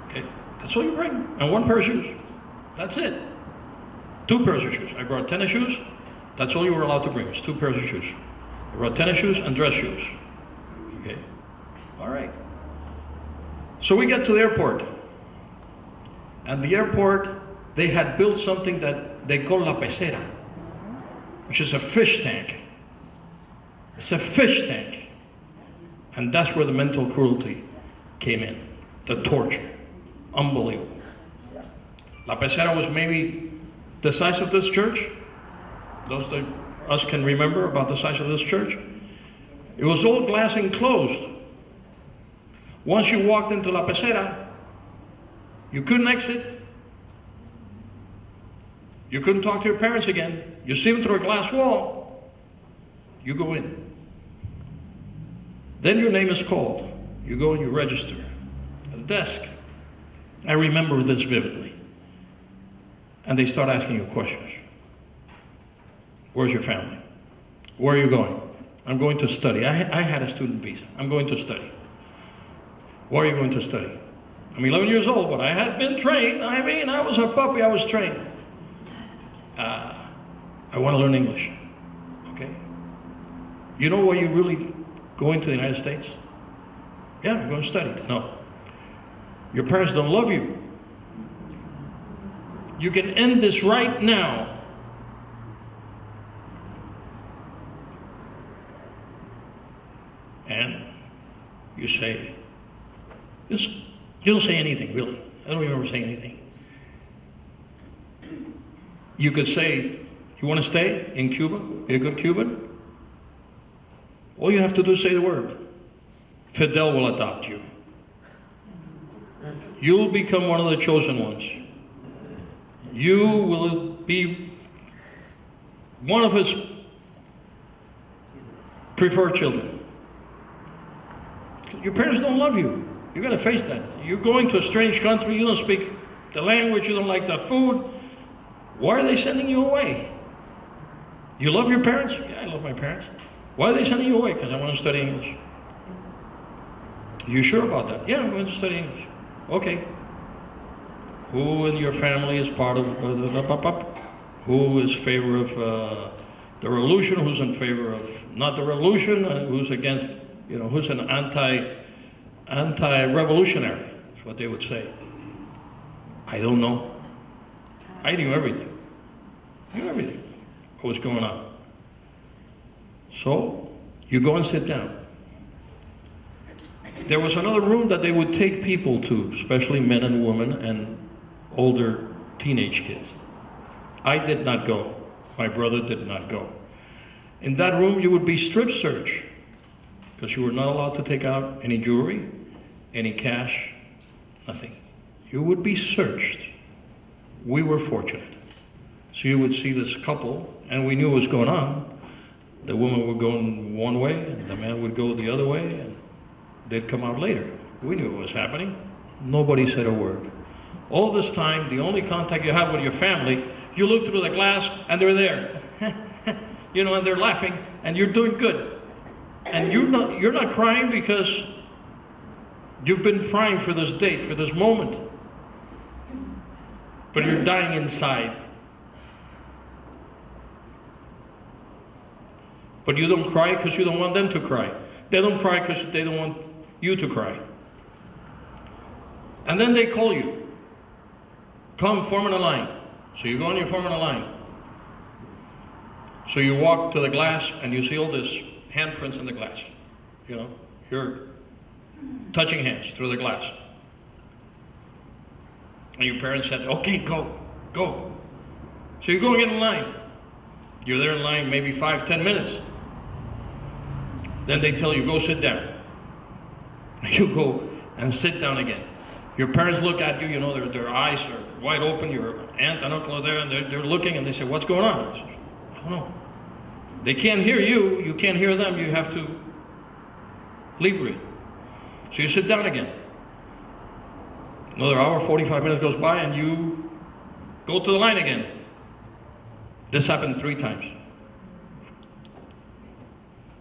Okay, that's all you bring. And 1 pair of shoes. That's it. 2 pairs of shoes. I brought tennis shoes. That's all you were allowed to bring, was 2 pairs of shoes. I brought tennis shoes and dress shoes. Okay, all right. So we get to the airport. And the airport, they had built something that they call la pecera, which is a fish tank. It's a fish tank. And that's where the mental cruelty came in, the torture. Unbelievable. La pecera was maybe the size of this church. Those that us can remember about the size of this church. It was all glass enclosed. Once you walked into la pecera, you couldn't exit. You couldn't talk to your parents again. You see them through a glass wall. You go in. Then your name is called. You go and you register at a desk. I remember this vividly. And they start asking you questions. Where's your family? Where are you going? I'm going to study. I had a student visa. I'm going to study. Where are you going to study? I'm 11 years old, but I had been trained. I mean, I was a puppy. I was trained. I want to learn English. Okay? You know why you're really going to the United States? Yeah, I'm going to study. No. Your parents don't love you. You can end this right now. And you say, you don't say anything, really. I don't remember saying anything. You could say, you want to stay in Cuba? Be a good Cuban? All you have to do is say the word. Fidel will adopt you. You'll become one of the chosen ones. You will be one of his preferred children. Your parents don't love you. You got to face that. You're going to a strange country. You don't speak the language. You don't like the food. Why are they sending you away? You love your parents? Yeah, I love my parents. Why are they sending you away? Because I want to study English. You sure about that? Yeah, I'm going to study English. Okay. Who in your family is part of who is in favor of the revolution? Who's in favor of not the revolution? Who's against? Who's an anti-revolutionary? That's what they would say. I don't know. I knew everything. What was going on? So you go and sit down. There was another room that they would take people to, especially men and women and older teenage kids. I did not go. My brother did not go. In that room, you would be strip searched because you were not allowed to take out any jewelry, any cash, nothing. You would be searched. We were fortunate. So you would see this couple, and we knew what was going on. The woman would go in one way, and the man would go the other way, and they'd come out later. We knew what was happening. Nobody said a word. All this time, the only contact you have with your family, you look through the glass, and they're there. And they're laughing, and you're doing good. And you're not crying because you've been crying for this date, for this moment. But you're dying inside. But you don't cry because you don't want them to cry. They don't cry because they don't want you to cry. And then they call you. Come, form in a line. So you go and you form in a line. So you walk to the glass and you see all this handprints in the glass. You're touching hands through the glass. And your parents said, okay, go. So you go and get in line. You're there in line maybe 5-10 minutes. Then they tell you, go sit down. You go and sit down again. Your parents look at you, their eyes are wide open. Your aunt and uncle are there, and they're looking, and they say, what's going on? I said, I don't know. They can't hear you, you can't hear them, you have to libre. So you sit down again. Another hour, 45 minutes goes by, and you go to the line again. This happened 3 times.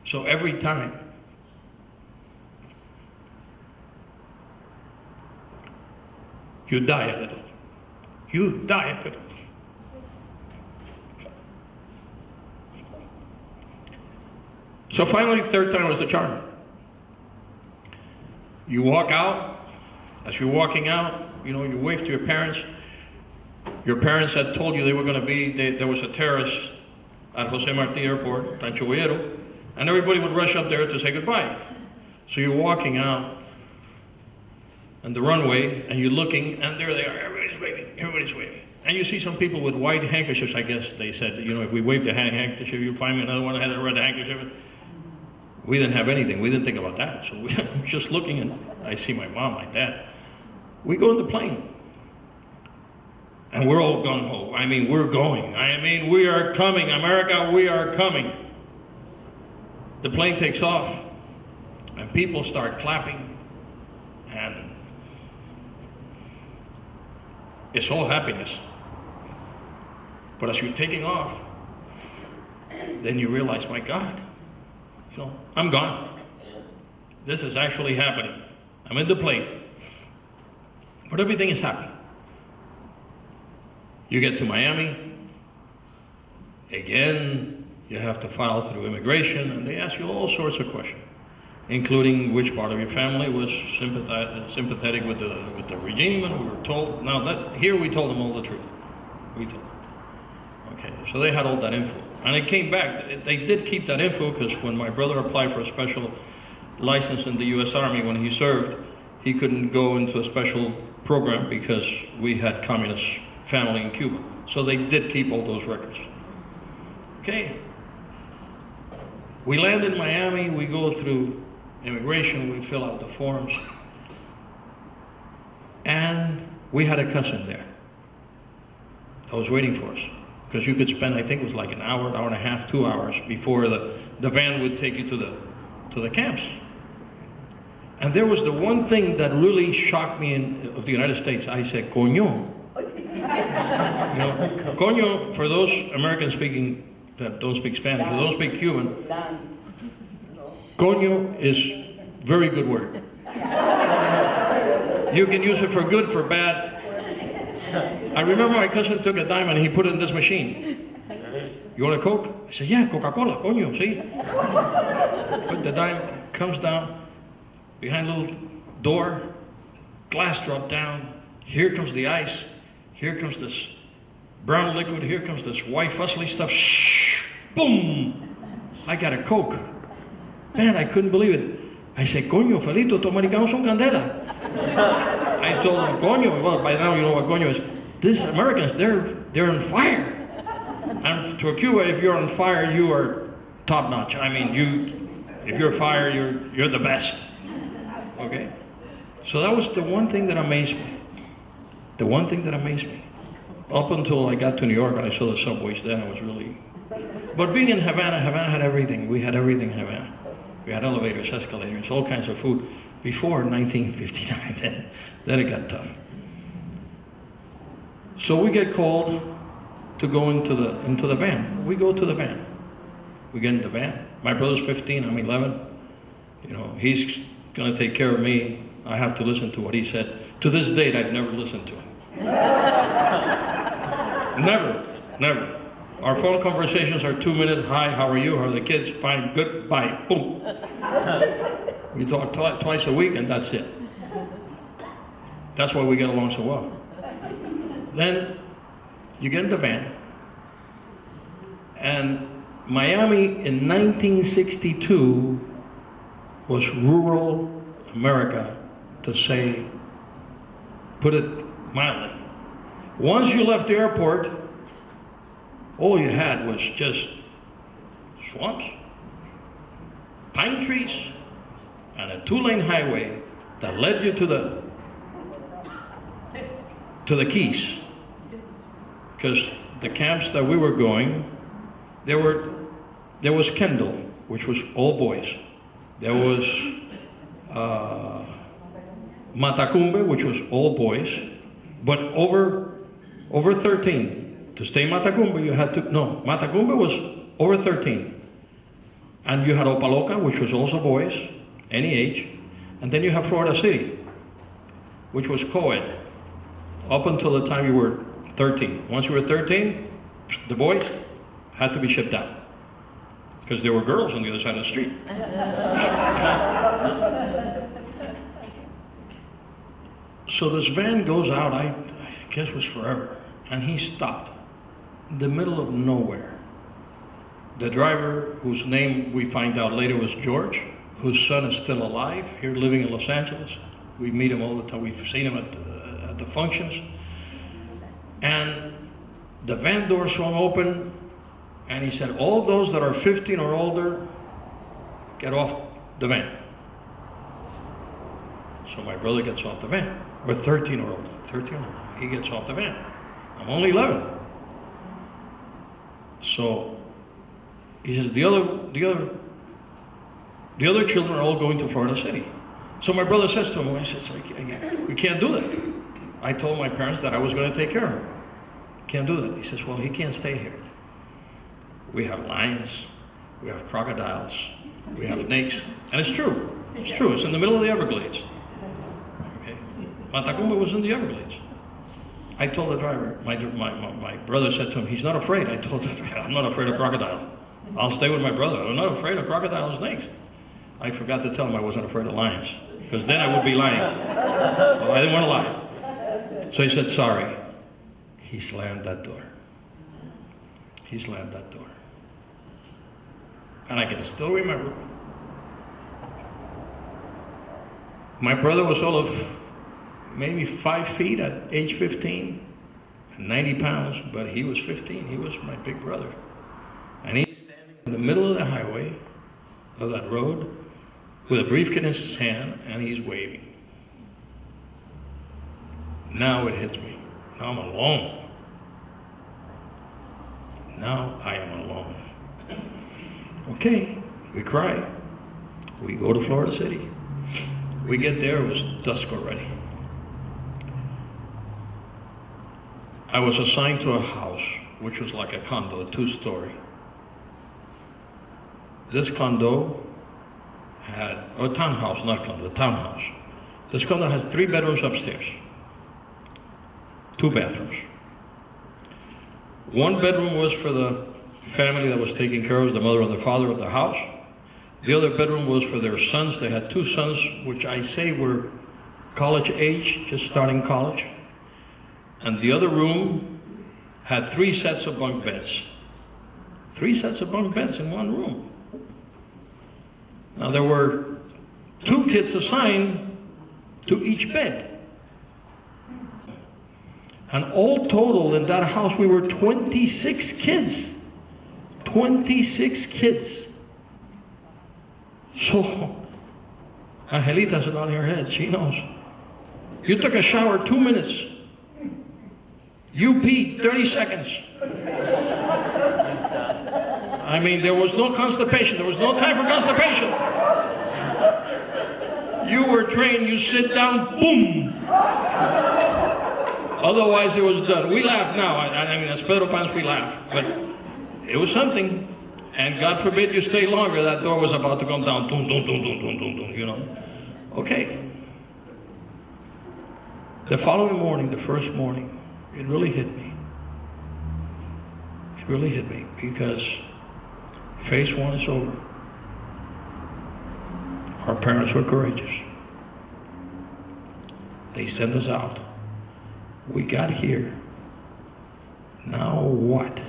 So every time, you die a little. You die a little. So finally, the 3rd time was the charm. You walk out. As you're walking out, you know, you wave to your parents. Your parents had told you they were going to be, there was a terrace at Jose Marti Airport, Rancho Guerrero, and everybody would rush up there to say goodbye. So you're walking out on the runway, and you're looking, and there they are, everybody's waving. And you see some people with white handkerchiefs, I guess they said, you know, if we waved a handkerchief, you'll find me another one that had a red handkerchief. We didn't have anything, we didn't think about that. So we were just looking, and I see my mom, my dad. We go in the plane. And we're all gung-ho. I mean, we're going. I mean, we are coming. America, we are coming. The plane takes off, and people start clapping, and it's all happiness. But as you're taking off, then you realize, my God, you know, I'm gone. This is actually happening. I'm in the plane. But everything is happy. You get to Miami. Again, you have to file through immigration, and they ask you all sorts of questions, including which part of your family was sympathetic with the regime, and we were told, now that here we told them all the truth. We told them. Okay, so they had all that info. And it came back. They did keep that info, because when my brother applied for a special license in the U.S. Army when he served, he couldn't go into a special program because we had communist family in Cuba. So they did keep all those records. Okay. We land in Miami, we go through immigration, we fill out the forms. And we had a cousin there that was waiting for us. Because you could spend, I think it was like an hour and a half, 2 hours before the van would take you to the camps. And there was the one thing that really shocked me of the United States. I said, coño. You know, coño, for those Americans speaking that don't speak Spanish, or don't speak Cuban, coño is very good word. You can use it for good, for bad. I remember my cousin took a dime and he put it in this machine. You want a Coke? I said, yeah, Coca-Cola, coño, see? Put the dime, comes down, behind a little door, glass dropped down, here comes the ice, here comes this brown liquid, here comes this white fuzzly stuff, shh, boom! I got a Coke. Man, I couldn't believe it. I said, coño, Felito, estos americanos son candela. I told him, coño, well, by now you know what coño is. These Americans, they're on fire. And to Cuba, if you're on fire, you are top notch. I mean, if you're fire, you're the best. Okay? So that was the one thing that amazed me. The one thing that amazed me. Up until I got to New York and I saw the subways, then I was really... But being in Havana had everything. We had everything in Havana. We had elevators, escalators, all kinds of food. Before 1959, then it got tough. So we get called to go into the van. We go to the van. We get in the van. My brother's 15, I'm 11. You know, he's gonna take care of me. I have to listen to what he said. To this date, I've never listened to him. Never. Our phone conversations are 2 minutes. Hi, how are you? How are the kids? Fine, good, bye, boom. We talk twice a week and that's it. That's why we get along so well. Then you get in the van, and Miami in 1962 was rural America, to say, put it mildly. Once you left the airport, all you had was just swamps, pine trees, and a 2-lane highway that led you to the Keys. Because the camps that we were going, there were There was Kendall, which was all boys. There was Matacumbe, which was all boys, but over 13. To stay Matacumbe, you had to, no, Matacumbe was over 13. And you had Opaloca, which was also boys, any age. And then you have Florida City, which was co-ed, up until the time you were 13. Once you were 13, the boys had to be shipped out, because there were girls on the other side of the street. So this van goes out, I guess it was forever, and he stopped in the middle of nowhere. The driver, whose name we find out later was George, whose son is still alive, here living in Los Angeles. We meet him all the time. We've seen him at the functions. And the van door swung open, and he said, all those that are 15 or older, get off the van. So my brother gets off the van. Or 13 or older. 13 or older. He gets off the van. I'm only 11. So he says, the other children are all going to Florida City. So my brother says to him, I says, we can't do that. I told my parents that I was going to take care of him. Can't do that. He says, well, he can't stay here. We have lions, we have crocodiles, we have snakes. And it's true. It's true. It's in the middle of the Everglades. Okay. Matacumbe was in the Everglades. I told the driver, my brother said to him, he's not afraid. I told him, I'm not afraid of crocodile. I'll stay with my brother. I'm not afraid of crocodile and snakes. I forgot to tell him I wasn't afraid of lions, because then I would be lying. Well, I didn't want to lie. So he said, sorry. He slammed that door. He slammed that door. And I can still remember. My brother was all of maybe 5 feet at age 15, 90 pounds, but he was 15. He was my big brother. And he's standing in the middle of the highway, of that road, with a briefcase in his hand, and he's waving. Now it hits me. Now I'm alone. Now I am alone. Okay, we cry. We go to Florida City. We get there, it was dusk already. I was assigned to a house, which was like a condo, a 2-story. This condo had, or a townhouse, not condo, a townhouse. This condo has 3 bedrooms upstairs, 2 bathrooms. 1 bedroom was for the family that was taking care of the mother and the father of the house. The other bedroom was for their sons. They had 2 sons, which I say were college age, just starting college. And the other room had 3 sets of bunk beds. 3 sets of bunk beds in 1 room. Now there were 2 kids assigned to each bed. And all total in that house, we were 26 kids. 26 kids. So, Angelita's nodding her head, she knows. You took a shower 2 minutes. You peed 30 seconds. I mean, there was no constipation. There was no time for constipation. You were trained, you sit down, boom. Otherwise, it was done. We laugh now. I mean, as Pedro Pan, we laugh. But it was something. And God forbid you stay longer, that door was about to come down. Dun, dun, dun, dun, dun, dun, dun, you know. Okay. The following morning, the first morning, it really hit me. It really hit me because phase 1 is over. Our parents were courageous. They sent us out. We got here. Now what?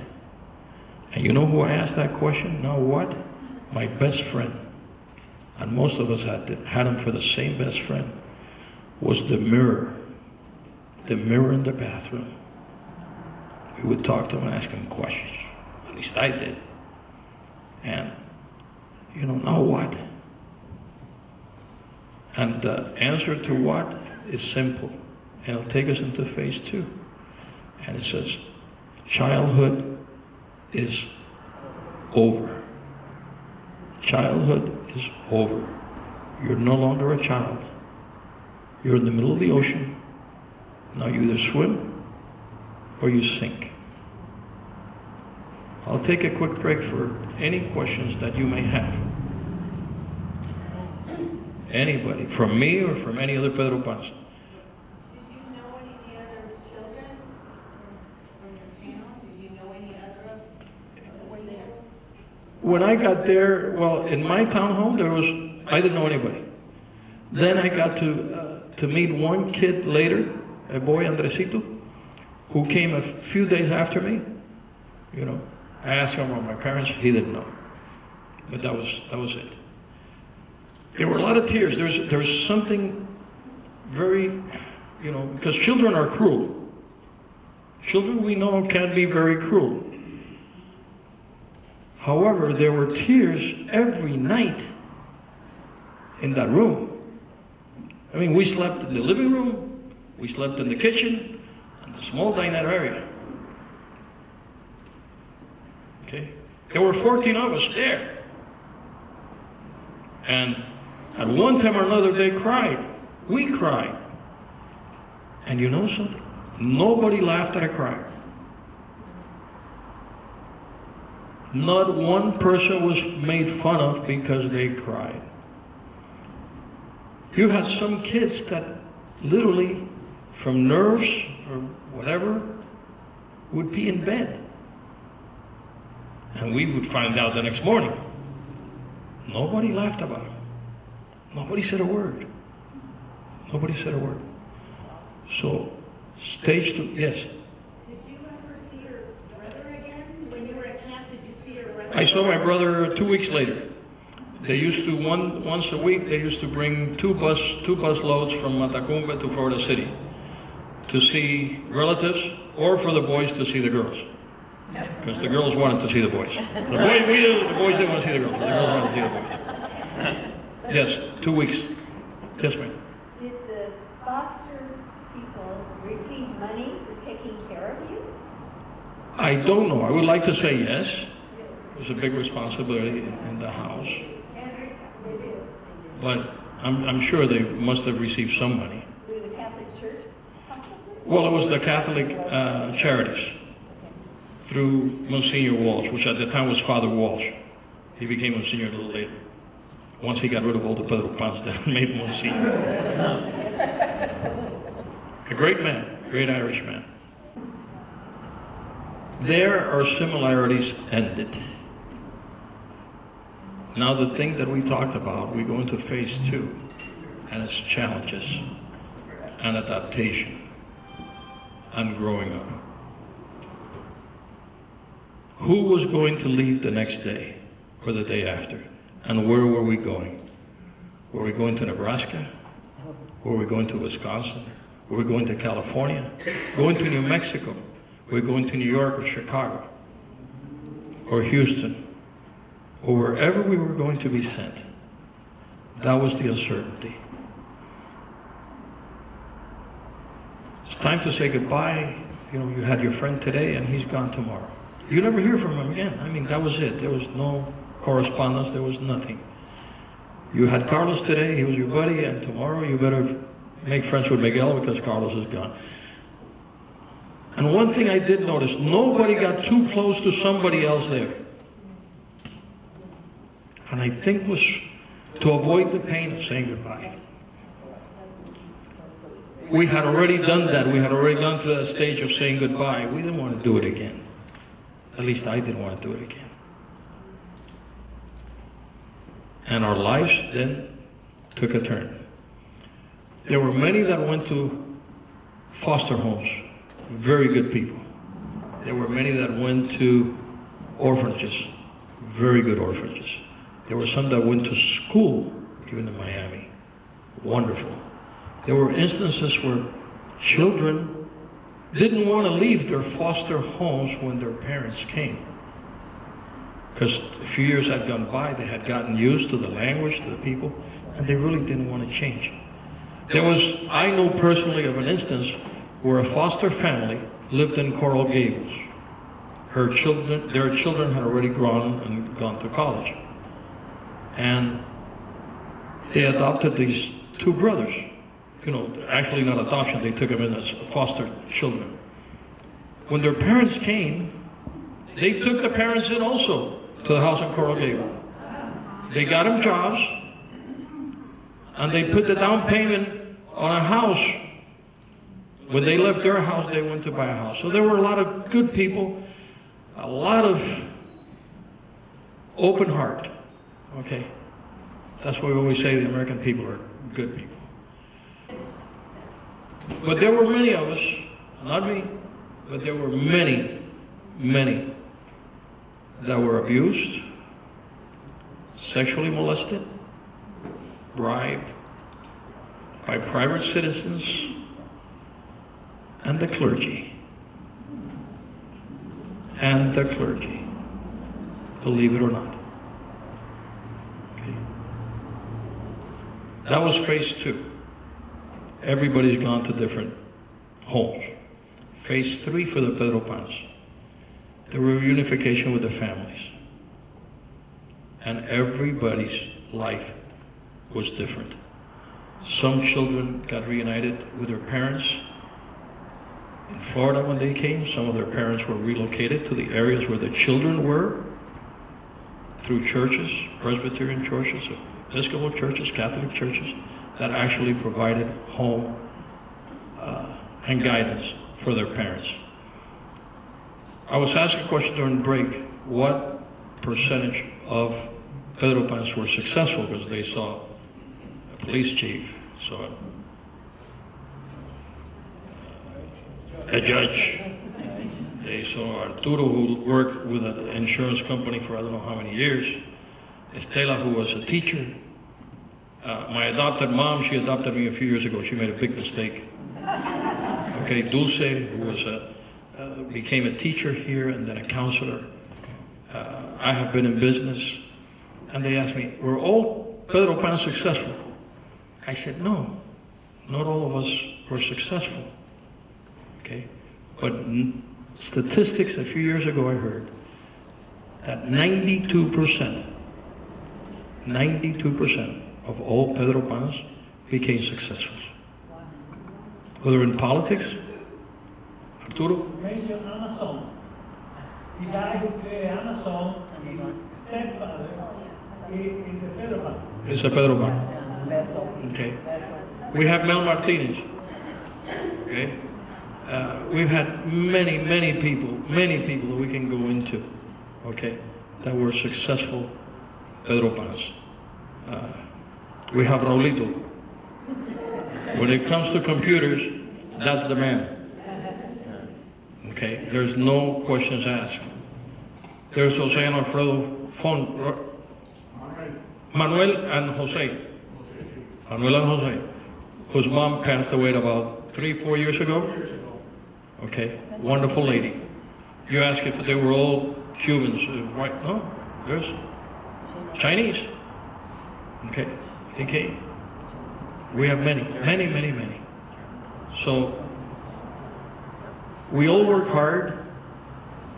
And you know who I asked that question? Now what? My best friend. And most of us had him for the same best friend. Was the mirror. The mirror in the bathroom. We would talk to him and ask him questions. At least I did. And, you know, now what? And the answer to what is simple. And it'll take us into phase 2. And it says, childhood is over. Childhood is over. You're no longer a child. You're in the middle of the ocean. Now you either swim or you sink. I'll take a quick break for any questions that you may have. Anybody, from me or from any other Pedro Pans. Did you know any of the other children from your town? Did you know any other of them? When I got there, well, in my townhome, I didn't know anybody. Then I got to meet one kid later, a boy, Andresito, who came a few days after me. You know, I asked him about my parents, he didn't know. But that was it. There were a lot of tears. There's something very, you know, because children are cruel. Children we know can be very cruel. However, there were tears every night in that room. I mean, we slept in the living room, we slept in the kitchen, and the small dinette area. Okay? There were 14 of us there. And at one time or another, they cried. We cried. And you know something? Nobody laughed at a cry. Not one person was made fun of because they cried. You had some kids that literally, from nerves or whatever, would be in bed. And we would find out the next morning. Nobody laughed about it. Nobody said a word. Nobody said a word. So, stage 2, yes? Did you ever see your brother again? When you were at camp, did you see your brother? I saw my brother 2 weeks later. They used to, once a week, they used to bring two bus loads from Matacumbe to Florida City to see relatives, or for the boys to see the girls. Because the girls wanted to see the boys. The boys didn't want to see the girls, but the girls wanted to see the boys. Yes, 2 weeks. Yes, ma'am. Did the foster people receive money for taking care of you? I don't know. I would like to say yes. It was a big responsibility in the house. But I'm sure they must have received some money. Through the Catholic Church, possibly? Well, it was the Catholic charities through Monsignor Walsh, which at the time was Father Walsh. He became Monsignor a little later. Once he got rid of all the Pedro Pans, then made him Monsignor. A great man, great Irish man. There our similarities ended. Now the thing that we talked about, we go into phase 2, and it's challenges, and adaptation, and growing up. Who was going to leave the next day, or the day after? And where were we going? Were we going to Nebraska? Were we going to Wisconsin? Were we going to California? Going to New Mexico? Were we going to New York or Chicago? Or Houston? Or wherever we were going to be sent? That was the uncertainty. It's time to say goodbye. You know, you had your friend today and he's gone tomorrow. You never hear from him again. I mean, that was it. There was no correspondence, there was nothing. You had Carlos today, he was your buddy, and tomorrow you better make friends with Miguel because Carlos is gone. And one thing I did notice, nobody got too close to somebody else there. And I think it was to avoid the pain of saying goodbye. We had already done that. We had already gone through that stage of saying goodbye. We didn't want to do it again. At least I didn't want to do it again. And our lives then took a turn. There were many that went to foster homes, very good people. There were many that went to orphanages, very good orphanages. There were some that went to school, even in Miami, wonderful. There were instances where children didn't want to leave their foster homes when their parents came. Because a few years had gone by, they had gotten used to the language, to the people, and they really didn't want to change. I know personally of an instance where a foster family lived in Coral Gables. Their children had already grown and gone to college. And they adopted these two brothers. You know, actually not adoption, they took them in as foster children. When their parents came, they took the parents in also to the house in Coral Gable. They got them jobs, and they put the down payment on a house. When they left their house, they went to buy a house. So there were a lot of good people, a lot of open heart. Okay, that's why we always say the American people are good people. But there were many of us, not me, but there were many, many that were abused, sexually molested, bribed by private citizens and the clergy. And the clergy, believe it or not. Okay. That was phase 2. Everybody's gone to different homes. Phase 3 for the Pedro Pans, the reunification with the families. And everybody's life was different. Some children got reunited with their parents in Florida when they came. Some of their parents were relocated to the areas where the children were through churches, Presbyterian churches, Episcopal churches, Catholic churches, that actually provided home and guidance for their parents. I was asked a question during the break, what percentage of Pedro Pans were successful, because they saw a police chief, saw a judge, they saw Arturo, who worked with an insurance company for I don't know how many years, Estela, who was a teacher. My adopted mom, she adopted me a few years ago. She made a big mistake. Okay, Dulce, who was became a teacher here and then a counselor. I have been in business. And they asked me, were all Pedro Pan successful? I said, no, not all of us were successful. Okay, but statistics a few years ago I heard that 92% of all Pedro Pans became successful. Whether in politics, Arturo? Mention Amazon. The guy who created Amazon, his stepfather is a Pedro Pan. It's a Pedro Pan. Okay. We have Mel Martinez. Okay. We've had many people that we can go into, okay, that were successful Pedro Pans. We have Raulito. When it comes to computers, that's the man. Okay, there's no questions asked. There's Jose and Alfredo Manuel and Jose, whose mom passed away about 3-4 years ago. Okay, wonderful lady. You ask if they were all Cubans, right? No, there's Chinese. Okay, they came. We have many. So we all work hard.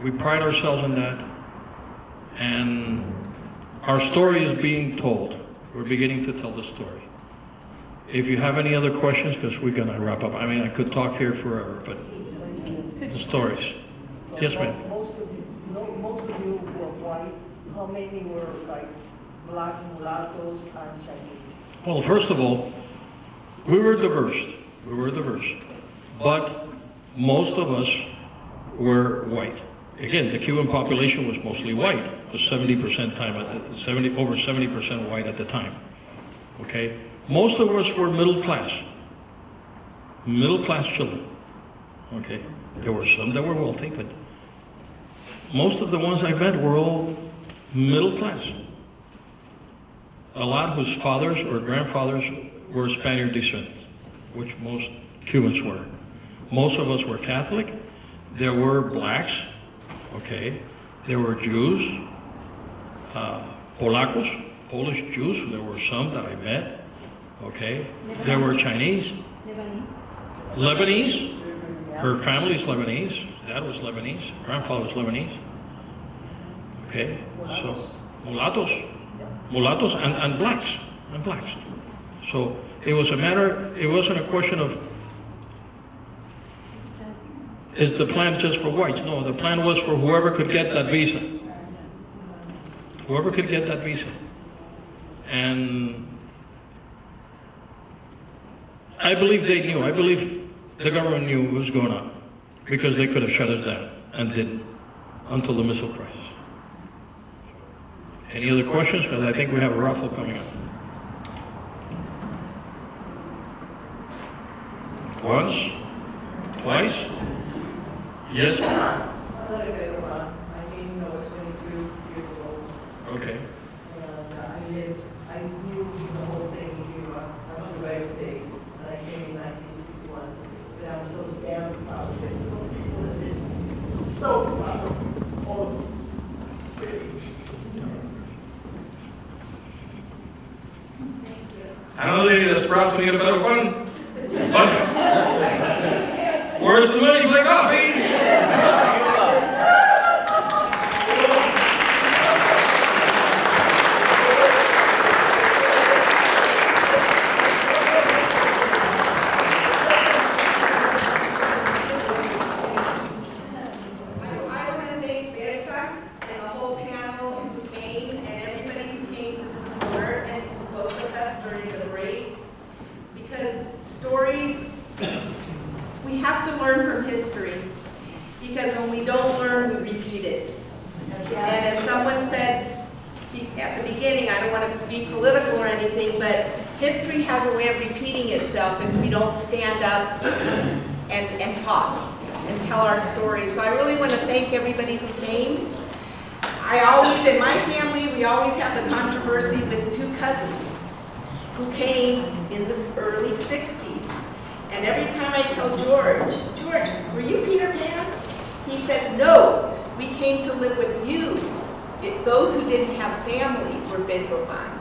We pride ourselves in that, and our story is being told. We're beginning to tell the story. If you have any other questions, because we're gonna wrap up. I mean, I could talk here forever, but the stories. Yes, ma'am. Most of you were white. How many were like blacks, mulattoes, and Chinese? Well, first of all, we were diverse, but most of us were white. Again, the Cuban population was mostly white. It was 70% over 70% white at the time. Okay, most of us were middle class children. Okay, there were some that were wealthy, but most of the ones I met were all middle class. A lot whose fathers or grandfathers were Spaniard descent, which most Cubans were. Most of us were Catholic. There were blacks, okay. There were Jews, Polacos, Polish Jews. There were some that I met, okay. There were Chinese, Lebanese. Her family's Lebanese. Dad was Lebanese. Grandfather was Lebanese. Okay, so mulattoes. mulattoes and blacks, So it was a matter, it wasn't a question of, is the plan just for whites? No, the plan was for whoever could get that visa. Whoever could get that visa. And I believe they knew, I believe the government knew what was going on, because they could have shut us down, and didn't, until the missile crisis. Any other questions? Because I think we have a raffle coming up. Once? Twice? Yes? I'm not a Pedro Pan. I came when I was 22 years old. Okay. And I knew the whole thing in Cuba. I'm from the United States, and I came in 1961. And I'm so damn proud of it. So proud of all of them. Another lady that's proud to get a Pedro Pan. Where's the money for the coffee? Everybody who came. I always, in my family, we always have the controversy with two cousins who came in the early 60s. And every time I tell George, were you Peter Pan? He said, no, we came to live with you. Those who didn't have families were Pedro Pan.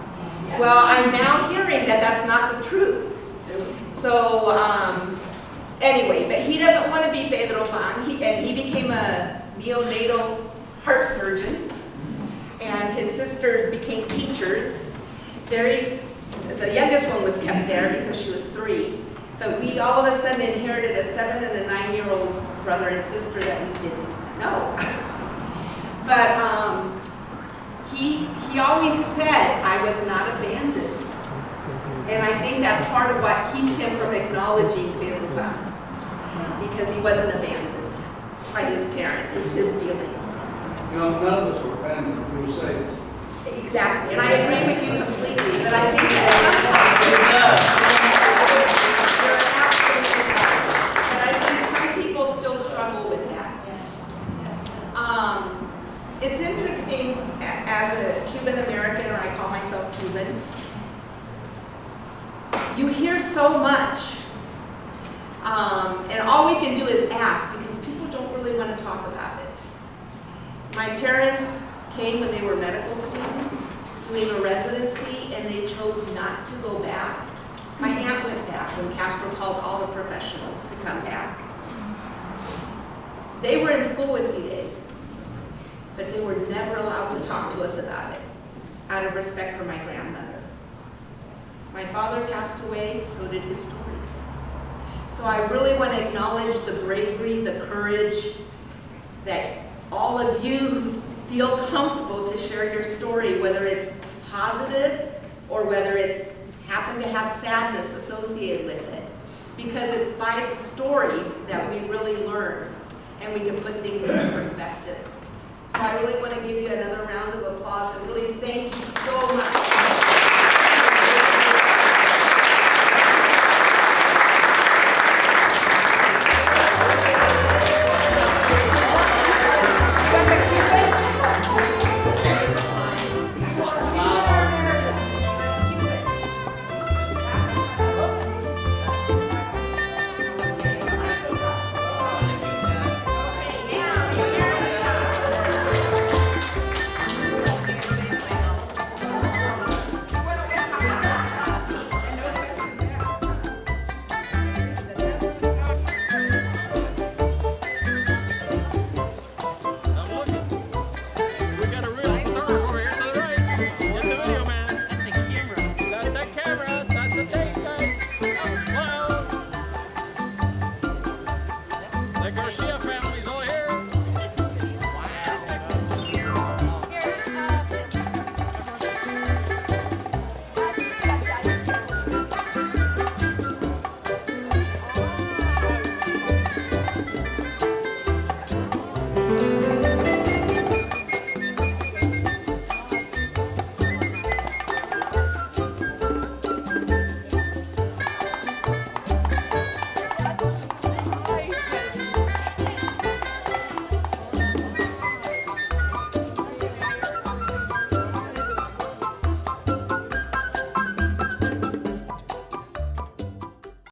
Well, I'm now hearing that that's not the truth. So, anyway, but he doesn't want to be Pedro Pan, and he became a neonatal heart surgeon, and his sisters became teachers. The youngest one was kept there because she was 3, but we all of a sudden inherited a 7- and a 9-year-old brother and sister that we didn't know. But he always said I was not abandoned, and I think that's part of what keeps him from acknowledging Pedro Pan, because he wasn't abandoned by his parents, his feelings. You know, none of us were abandoned, we were saved. Exactly, and I agree with you completely, but I think that sometimes you're absolutely right. But I think some people still struggle with that. It's interesting, as a Cuban American, or I call myself Cuban, you hear so much, and all we can do is ask, because people don't really want to talk about it. My parents came when they were medical students, doing a residency, and they chose not to go back. My aunt went back when Castro called all the professionals to come back. They were in school with Fidel, but they were never allowed to talk to us about it, out of respect for my grandmother. My father passed away, so did his stories. So I really want to acknowledge the bravery, the courage that all of you who feel comfortable to share your story, whether it's positive or whether it's happened to have sadness associated with it. Because it's by the stories that we really learn and we can put things into perspective. So I really want to give you another round of applause and really thank you so much.